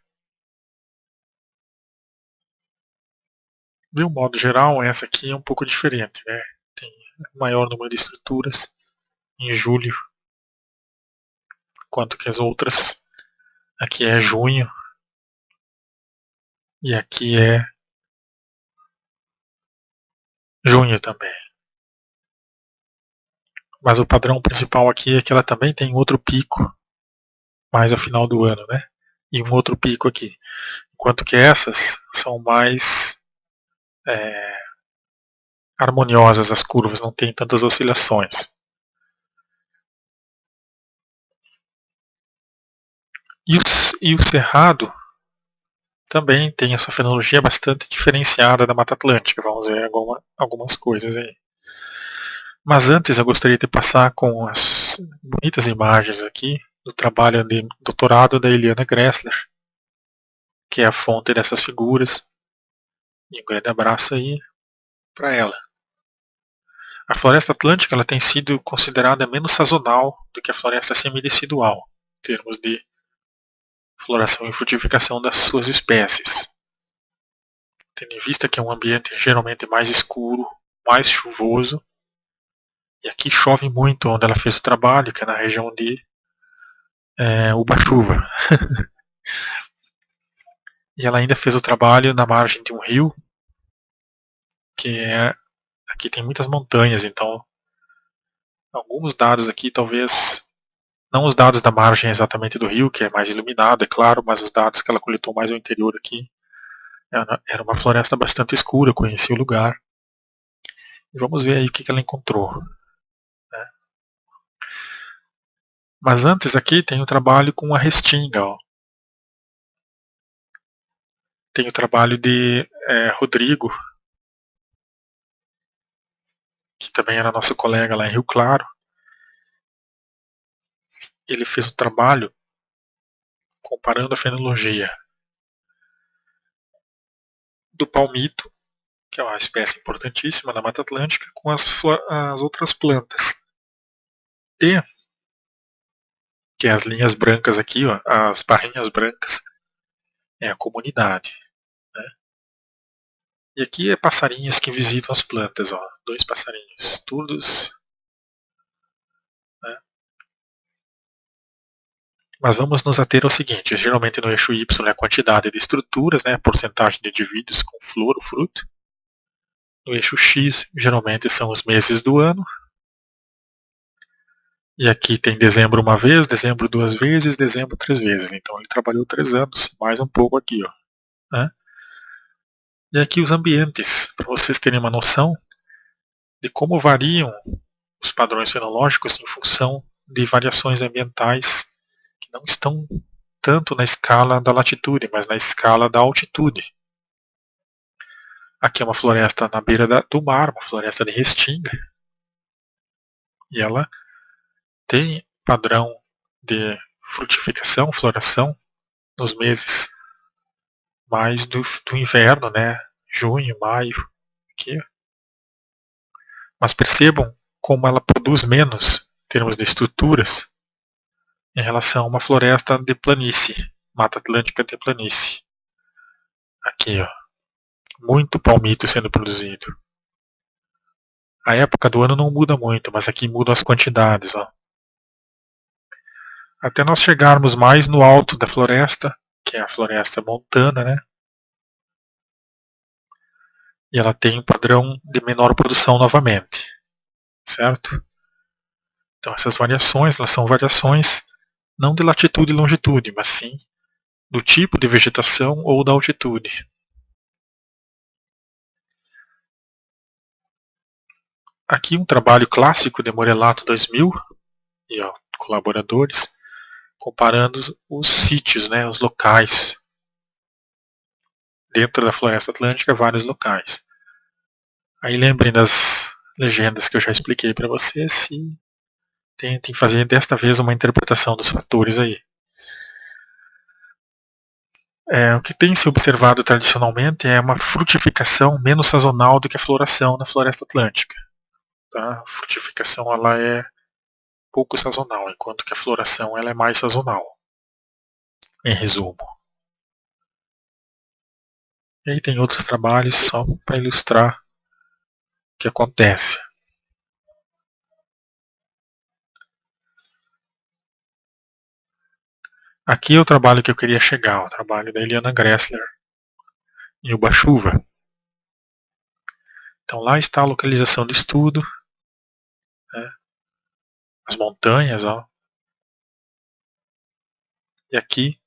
De um modo geral, essa aqui é um pouco diferente, né? Tem maior número de estruturas em julho, quanto que as outras. Aqui é junho e aqui é junho também. Mas o padrão principal aqui é que ela também tem outro pico mais ao final do ano, né? E um outro pico aqui. Enquanto que essas são mais harmoniosas as curvas, não tem tantas oscilações. E o cerrado também tem essa fenologia bastante diferenciada da Mata Atlântica. Vamos ver algumas coisas aí. Mas antes eu gostaria de passar com as bonitas imagens aqui do trabalho de doutorado da Eliana Gressler, que é a fonte dessas figuras. E um grande abraço aí para ela. A floresta atlântica ela tem sido considerada menos sazonal do que a floresta semidecidual, em termos de floração e frutificação das suas espécies. Tendo em vista que é um ambiente geralmente mais escuro, mais chuvoso, e aqui chove muito onde ela fez o trabalho, que é na região de Ubatuba. E ela ainda fez o trabalho na margem de um rio, que aqui tem muitas montanhas, então alguns dados aqui talvez, não os dados da margem exatamente do rio, que é mais iluminado, é claro, mas os dados que ela coletou mais ao interior aqui, Era uma floresta bastante escura, eu conheci o lugar. E vamos ver aí o que ela encontrou. Né? Mas antes aqui tem o trabalho com a restinga. Ó. Tem o trabalho de Rodrigo, que também era nosso colega lá em Rio Claro. Ele fez um trabalho comparando a fenologia do palmito, que é uma espécie importantíssima na Mata Atlântica, com as outras plantas. E, que é as linhas brancas aqui, ó, as barrinhas brancas, é a comunidade. Né? E aqui é passarinhos que visitam as plantas, ó, 2 passarinhos, todos. Né? Mas vamos nos ater ao seguinte, geralmente no eixo Y é a quantidade de estruturas, né, a porcentagem de indivíduos com flor ou fruto. No eixo X, geralmente são os meses do ano. E aqui tem dezembro uma vez, dezembro 2 vezes, dezembro 3 vezes. Então ele trabalhou 3 anos, mais um pouco aqui. Ó, né? E aqui os ambientes, para vocês terem uma noção de como variam os padrões fenológicos em função de variações ambientais que não estão tanto na escala da latitude, mas na escala da altitude. Aqui é uma floresta na beira do mar, uma floresta de restinga. E ela tem padrão de frutificação, floração, nos meses mais do inverno, né? Junho, maio, aqui. Mas percebam como ela produz menos em termos de estruturas em relação a uma floresta de planície, Mata Atlântica de planície. Aqui, ó, muito palmito sendo produzido. A época do ano não muda muito, mas aqui mudam as quantidades, ó. Até nós chegarmos mais no alto da floresta, que é a floresta montana, né? E ela tem um padrão de menor produção novamente, certo? Então essas variações, elas são variações não de latitude e longitude, mas sim do tipo de vegetação ou da altitude. Aqui um trabalho clássico de Morelato 2000 e ó, colaboradores, comparando os sítios, né, os locais. Dentro da Floresta Atlântica, vários locais. Aí lembrem das legendas que eu já expliquei para vocês e tentem fazer desta vez uma interpretação dos fatores aí. O que tem se observado tradicionalmente é uma frutificação menos sazonal do que a floração na Floresta Atlântica. Tá? A frutificação ela é pouco sazonal, enquanto que a floração ela é mais sazonal, em resumo. E aí tem outros trabalhos só para ilustrar o que acontece. Aqui é o trabalho que eu queria chegar, o trabalho da Eliana Gressler, em Uba-Chuva. Então lá está a localização do estudo, né, as montanhas, ó, e aqui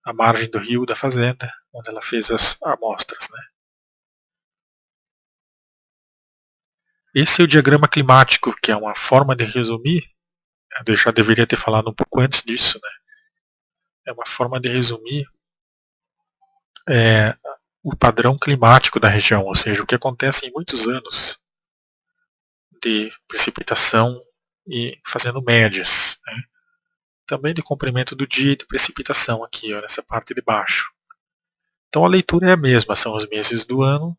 a margem do rio da fazenda, onde ela fez as amostras. Né. Esse é o diagrama climático, que é uma forma de resumir, eu já deveria ter falado um pouco antes disso, né. É uma forma de resumir o padrão climático da região, ou seja, o que acontece em muitos anos de precipitação e fazendo médias. Né. Também de comprimento do dia e de precipitação aqui, ó, nessa parte de baixo. Então a leitura é a mesma, são os meses do ano,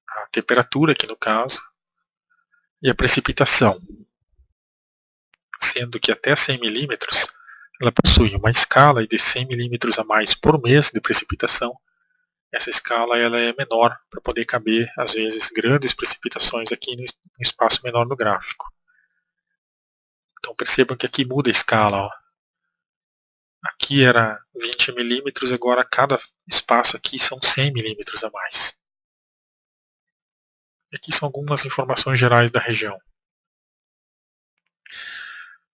a temperatura aqui no caso, e a precipitação. Sendo que até 100 milímetros ela possui uma escala de 100 milímetros a mais por mês de precipitação. Essa escala ela é menor para poder caber, às vezes, grandes precipitações aqui no espaço menor no gráfico. Então percebam que aqui muda a escala. Ó. Aqui era 20 milímetros, agora cada espaço aqui são 100 milímetros a mais. E aqui são algumas informações gerais da região.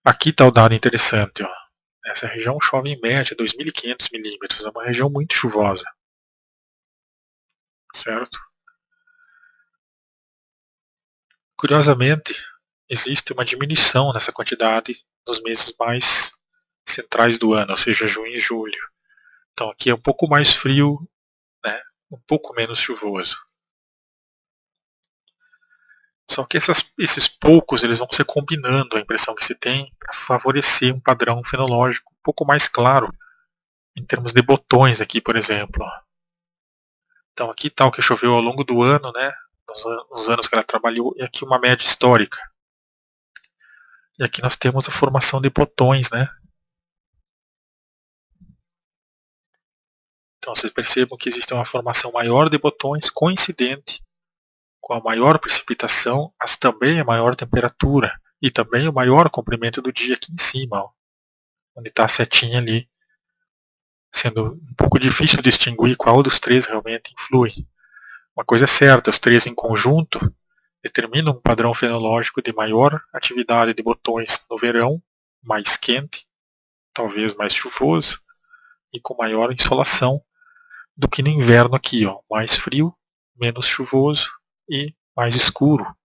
Aqui está o dado interessante. Ó. Essa região chove em média 2.500 milímetros, é uma região muito chuvosa. certo? Curiosamente, existe uma diminuição nessa quantidade nos meses mais centrais do ano, ou seja, junho e julho. Então aqui é um pouco mais frio, né? Um pouco menos chuvoso. Só que esses poucos eles vão se combinando, a impressão que se tem, para favorecer um padrão fenológico um pouco mais claro, em termos de botões aqui, por exemplo. Então aqui está o que choveu ao longo do ano, né? Nos anos que ela trabalhou, e aqui uma média histórica. E aqui nós temos a formação de botões, né? Então vocês percebam que existe uma formação maior de botões coincidente com a maior precipitação, mas também a maior temperatura e também o maior comprimento do dia aqui em cima, ó, onde está a setinha ali, sendo um pouco difícil distinguir qual dos três realmente influi. Uma coisa é certa, os três em conjunto determinam um padrão fenológico de maior atividade de botões no verão, mais quente, talvez mais chuvoso, e com maior insolação do que no inverno aqui, ó, mais frio, menos chuvoso e mais escuro.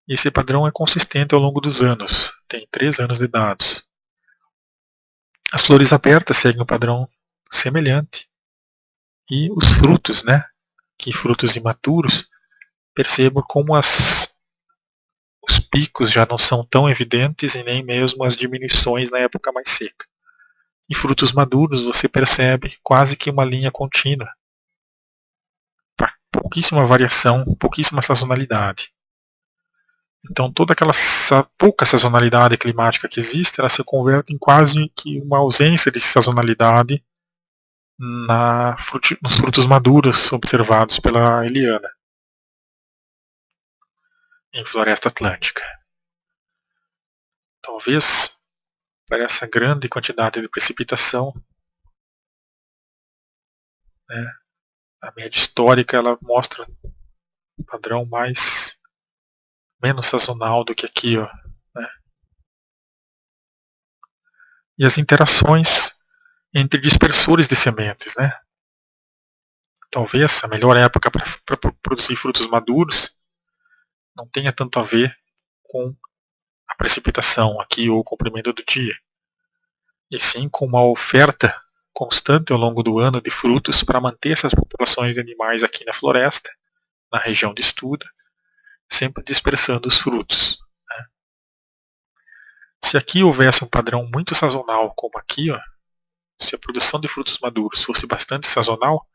Esse padrão é consistente ao longo dos anos, tem 3 anos de dados. As flores abertas seguem um padrão semelhante. E os frutos, né, que frutos imaturos, percebam como os picos já não são tão evidentes e nem mesmo as diminuições na época mais seca. Em frutos maduros você percebe quase que uma linha contínua, pouquíssima variação, pouquíssima sazonalidade. Então toda aquela pouca sazonalidade climática que existe, ela se converte em quase que uma ausência de sazonalidade nos frutos maduros observados pela Eliana em Floresta Atlântica. Talvez por essa grande quantidade de precipitação, né, a média histórica ela mostra um padrão menos sazonal do que aqui, ó, né? E as interações entre dispersores de sementes, né? Talvez a melhor época para produzir frutos maduros não tenha tanto a ver com a precipitação aqui ou o comprimento do dia, e sim com uma oferta constante ao longo do ano de frutos para manter essas populações de animais aqui na floresta, na região de estudo, sempre dispersando os frutos. Né? Se aqui houvesse um padrão muito sazonal, como aqui, ó, se a produção de frutos maduros fosse bastante sazonal,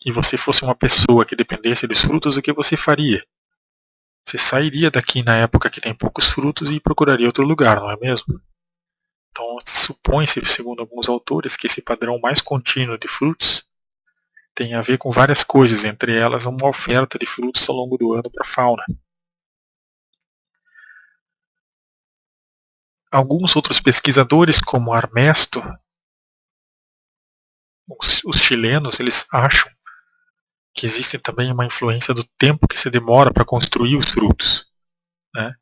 e você fosse uma pessoa que dependesse dos frutos, o que você faria? Você sairia daqui na época que tem poucos frutos e procuraria outro lugar, não é mesmo? Então supõe-se, segundo alguns autores, que esse padrão mais contínuo de frutos tem a ver com várias coisas, entre elas uma oferta de frutos ao longo do ano para a fauna. Alguns outros pesquisadores, como Armesto, os chilenos, eles acham que existe também uma influência do tempo que se demora para construir os frutos. Né?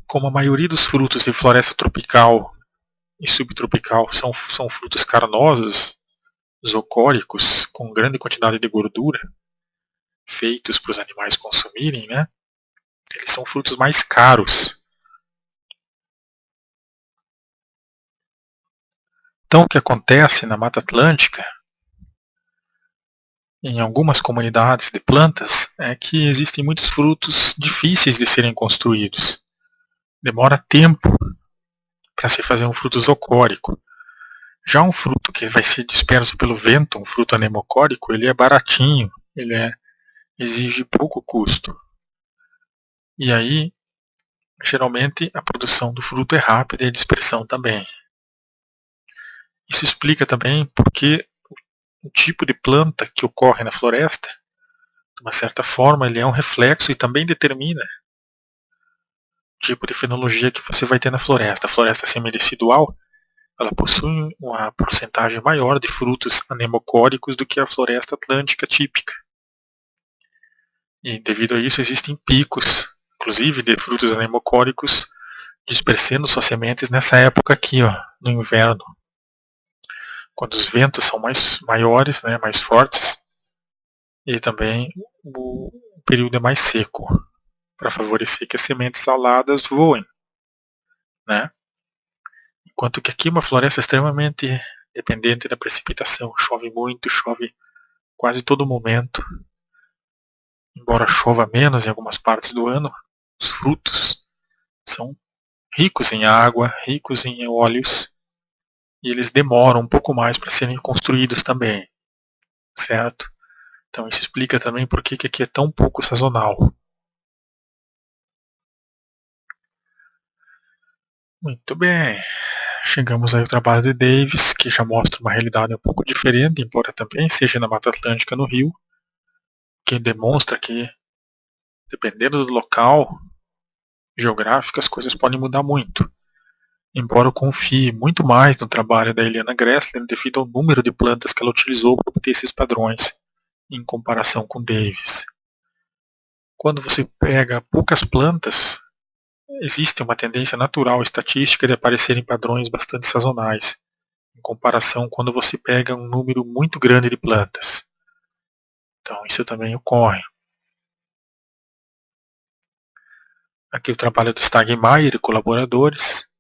Como a maioria dos frutos de floresta tropical e subtropical são frutos carnosos, zocóricos, com grande quantidade de gordura, feitos para os animais consumirem, né? Eles são frutos mais caros. Então o que acontece na Mata Atlântica, em algumas comunidades de plantas, é que existem muitos frutos difíceis de serem construídos. Demora tempo para se fazer um fruto zocórico. Já um fruto que vai ser disperso pelo vento, um fruto anemocórico, ele é baratinho, exige pouco custo. E aí, geralmente, a produção do fruto é rápida e a dispersão também. Isso explica também porque o tipo de planta que ocorre na floresta, de uma certa forma, ele é um reflexo e também determina o tipo de fenologia que você vai ter na floresta. A floresta semi-decidual, ela possui uma porcentagem maior de frutos anemocóricos do que a floresta atlântica típica. E devido a isso existem picos, inclusive de frutos anemocóricos, dispersando suas sementes nessa época aqui, ó, no inverno. quando os ventos são maiores, né, mais fortes, e também o período é mais seco, para favorecer que as sementes aladas voem, né? Enquanto que aqui é uma floresta extremamente dependente da precipitação, chove muito, chove quase todo momento, embora chova menos em algumas partes do ano, os frutos são ricos em água, ricos em óleos, e eles demoram um pouco mais para serem construídos também, certo? Então isso explica também por que aqui é tão pouco sazonal. Muito bem, chegamos aí ao trabalho de Davis, que já mostra uma realidade um pouco diferente, embora também seja na Mata Atlântica no Rio, que demonstra que, dependendo do local geográfico, as coisas podem mudar muito. Embora eu confie muito mais no trabalho da Eliana Gressler devido ao número de plantas que ela utilizou para obter esses padrões, em comparação com Davis. Quando você pega poucas plantas, existe uma tendência natural estatística de aparecerem padrões bastante sazonais, em comparação quando você pega um número muito grande de plantas. Então isso também ocorre. Aqui o trabalho do Stagmeier e colaboradores,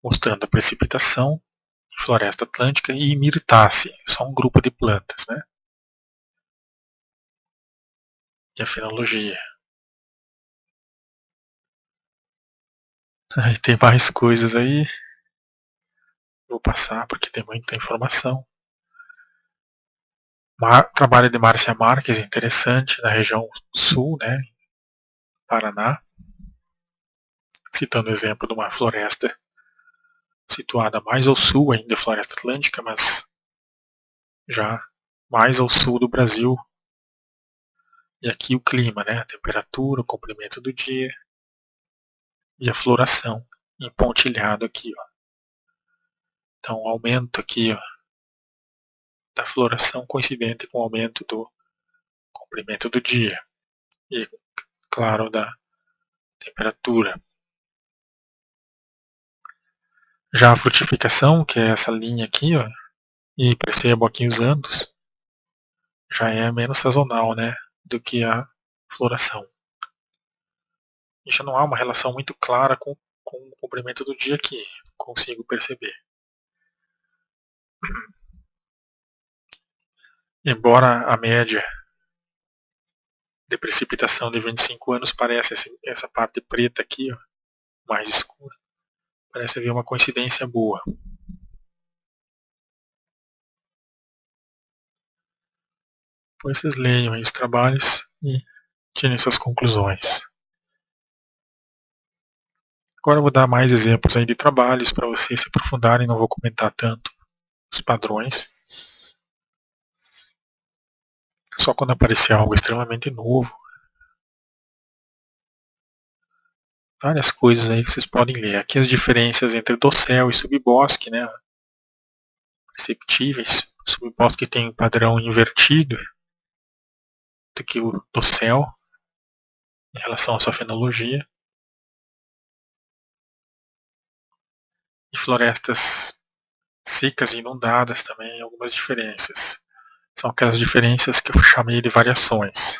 mostrando a precipitação em floresta atlântica e Myrtaceae, só um grupo de plantas, né? E a fenologia. Aí tem mais coisas aí, vou passar porque tem muita informação. Trabalho de Márcia Marques, interessante, na região sul, né, Paraná, citando o exemplo de uma floresta situada mais ao sul ainda da floresta atlântica, mas já mais ao sul do Brasil. E aqui o clima, né, a temperatura, o comprimento do dia e a floração em pontilhado aqui, ó. Então o aumento aqui, ó, da floração coincidente com o aumento do comprimento do dia e, claro, da temperatura. Já a frutificação, que é essa linha aqui, ó, e percebo aqui os anos, já é menos sazonal, né, do que a floração. E já não há uma relação muito clara com o comprimento do dia aqui, consigo perceber. Embora a média de precipitação de 25 anos pareça essa parte preta aqui, ó, mais escura, parece haver uma coincidência boa. Depois vocês leiam aí os trabalhos e tirem suas conclusões. Agora eu vou dar mais exemplos aí de trabalhos para vocês se aprofundarem, não vou comentar tanto os padrões. Só quando aparecer algo extremamente novo. Várias coisas aí que vocês podem ler. Aqui as diferenças entre dossel e subbosque, né? Perceptíveis. O subbosque tem um padrão invertido do que o dossel em relação à sua fenologia. E florestas secas e inundadas também, algumas diferenças. São aquelas diferenças que eu chamei de variações.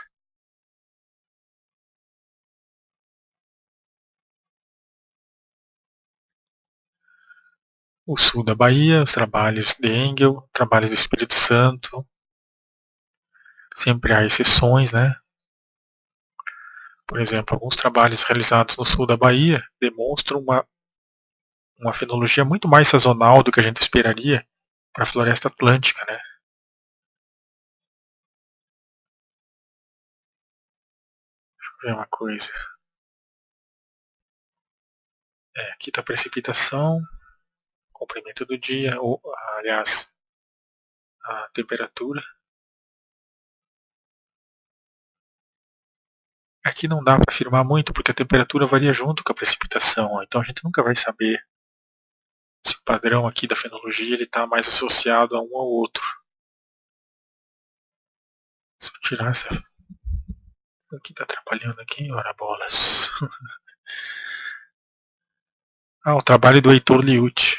O sul da Bahia, os trabalhos de Engel, trabalhos do Espírito Santo. Sempre há exceções, né? Por exemplo, alguns trabalhos realizados no sul da Bahia demonstram uma fenologia muito mais sazonal do que a gente esperaria para a floresta atlântica, né? Deixa eu ver uma coisa. Aqui está a precipitação, comprimento do dia, ou, aliás, a temperatura. Aqui não dá para afirmar muito porque a temperatura varia junto com a precipitação, então a gente nunca vai saber se o padrão aqui da fenologia está mais associado a um ao outro. Se eu tirar essa... O que está atrapalhando aqui? Ora bolas. O trabalho do Heitor Liucci,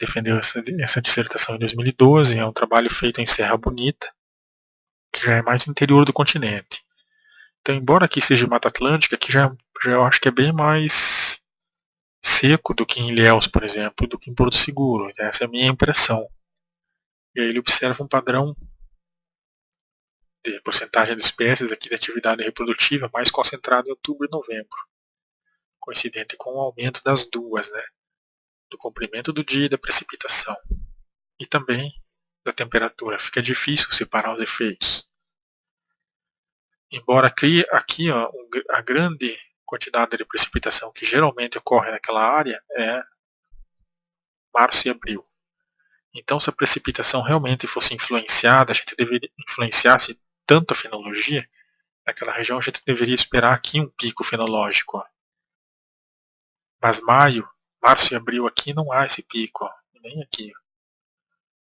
defendeu essa dissertação em 2012, é um trabalho feito em Serra Bonita, que já é mais interior do continente. Então, embora aqui seja Mata Atlântica, aqui já eu acho que é bem mais seco do que em Ilhéus, por exemplo, do que em Porto Seguro. Essa é a minha impressão. E aí ele observa um padrão de porcentagem de espécies aqui de atividade reprodutiva mais concentrado em outubro e novembro, coincidente com o aumento das duas, né, do comprimento do dia e da precipitação, e também da temperatura. Fica difícil separar os efeitos. Embora aqui a grande quantidade de precipitação que geralmente ocorre naquela área é março e abril. Então, se a precipitação realmente fosse influenciada, a gente deveria influenciasse tanto a fenologia, naquela região a gente deveria esperar aqui um pico fenológico. Ó. Mas março e abril aqui não há esse pico, ó, nem aqui. Ó.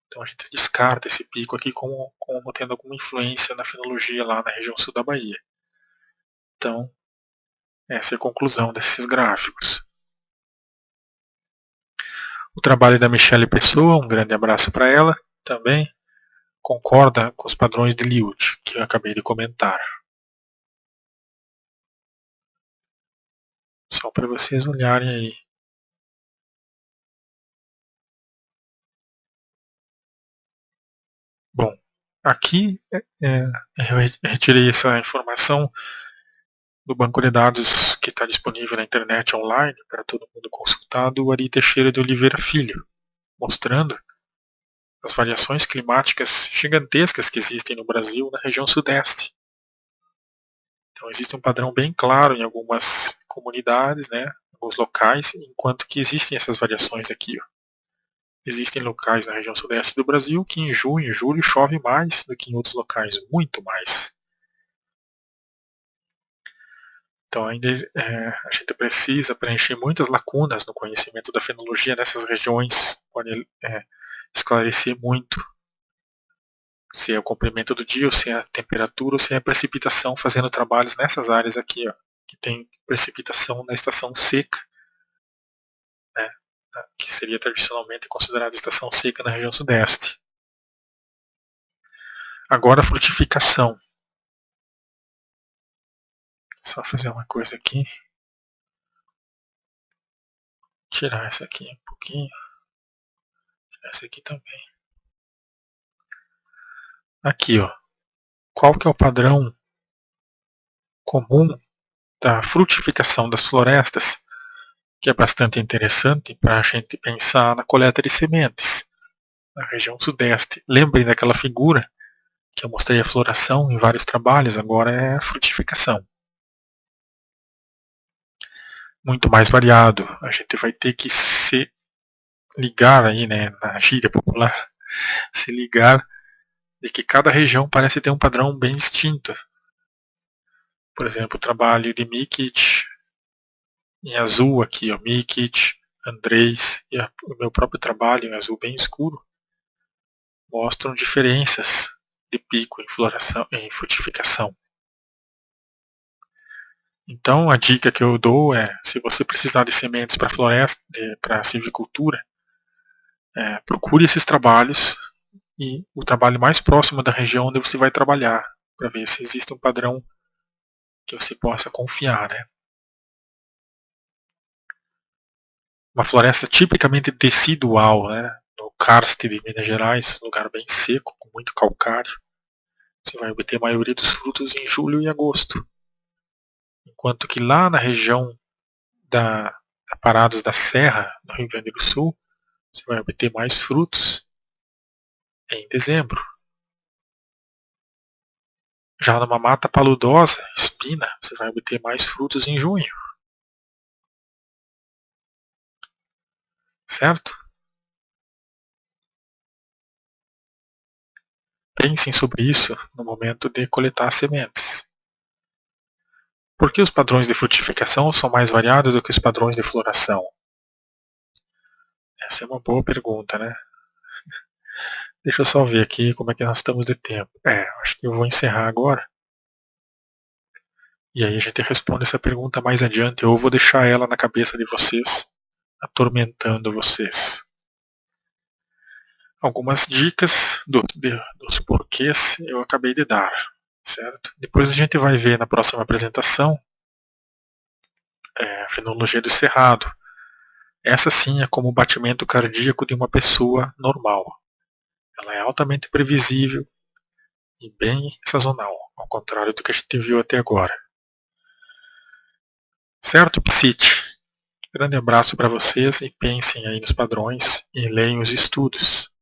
Então a gente descarta esse pico aqui como tendo alguma influência na fenologia lá na região sul da Bahia. Então, essa é a conclusão desses gráficos. O trabalho da Michele Pessoa, um grande abraço para ela, também concorda com os padrões de Liut, que eu acabei de comentar. Só para vocês olharem aí. Bom, aqui eu retirei essa informação do banco de dados que está disponível na internet online para todo mundo consultar, do Ari Teixeira de Oliveira Filho, mostrando as variações climáticas gigantescas que existem no Brasil na região sudeste. Então existe um padrão bem claro em algumas comunidades, né, alguns locais, enquanto que existem essas variações aqui. Ó. Existem locais na região sudeste do Brasil que em junho e julho chove mais do que em outros locais, muito mais. Então ainda a gente precisa preencher muitas lacunas no conhecimento da fenologia nessas regiões, pode esclarecer muito se é o comprimento do dia, ou se é a temperatura, ou se é a precipitação, fazendo trabalhos nessas áreas aqui, ó, que tem precipitação na estação seca, né, que seria tradicionalmente considerada estação seca na região sudeste. Agora a frutificação. Só fazer uma coisa aqui. Tirar essa aqui um pouquinho. Tirar essa aqui também. Aqui, ó. Qual que é o padrão comum da frutificação das florestas, que é bastante interessante para a gente pensar na coleta de sementes na região sudeste. Lembrem daquela figura que eu mostrei a floração em vários trabalhos, agora é a frutificação. Muito mais variado. A gente vai ter que se ligar aí, né, na gíria popular, se ligar de que cada região parece ter um padrão bem distinto. Por exemplo, o trabalho de Mikic, em azul aqui, ó, Mikic, Andrés e o meu próprio trabalho em azul bem escuro, mostram diferenças de pico em floração, em frutificação. Então a dica que eu dou é, se você precisar de sementes para floresta, para silvicultura, procure esses trabalhos e o trabalho mais próximo da região onde você vai trabalhar, para ver se existe um padrão que você possa confiar, né? Uma floresta tipicamente decidual, né? No karst de Minas Gerais, lugar bem seco, com muito calcário. Você vai obter a maioria dos frutos em julho e agosto. Enquanto que lá na região da Parados da Serra, no Rio Grande do Sul, você vai obter mais frutos em dezembro. Já numa mata paludosa, espina, você vai obter mais frutos em junho. Certo? Pensem sobre isso no momento de coletar sementes. Por que os padrões de frutificação são mais variados do que os padrões de floração? Essa é uma boa pergunta, né? Deixa eu só ver aqui como é que nós estamos de tempo. Acho que eu vou encerrar agora. E aí a gente responde essa pergunta mais adiante, ou eu vou deixar ela na cabeça de vocês, atormentando vocês. algumas dicas dos porquês eu acabei de dar, certo? Depois a gente vai ver na próxima apresentação a fenologia do cerrado. Essa sim é como o batimento cardíaco de uma pessoa normal. Ela é altamente previsível e bem sazonal, ao contrário do que a gente viu até agora. Certo, Psite? Grande abraço para vocês e pensem aí nos padrões e leiam os estudos.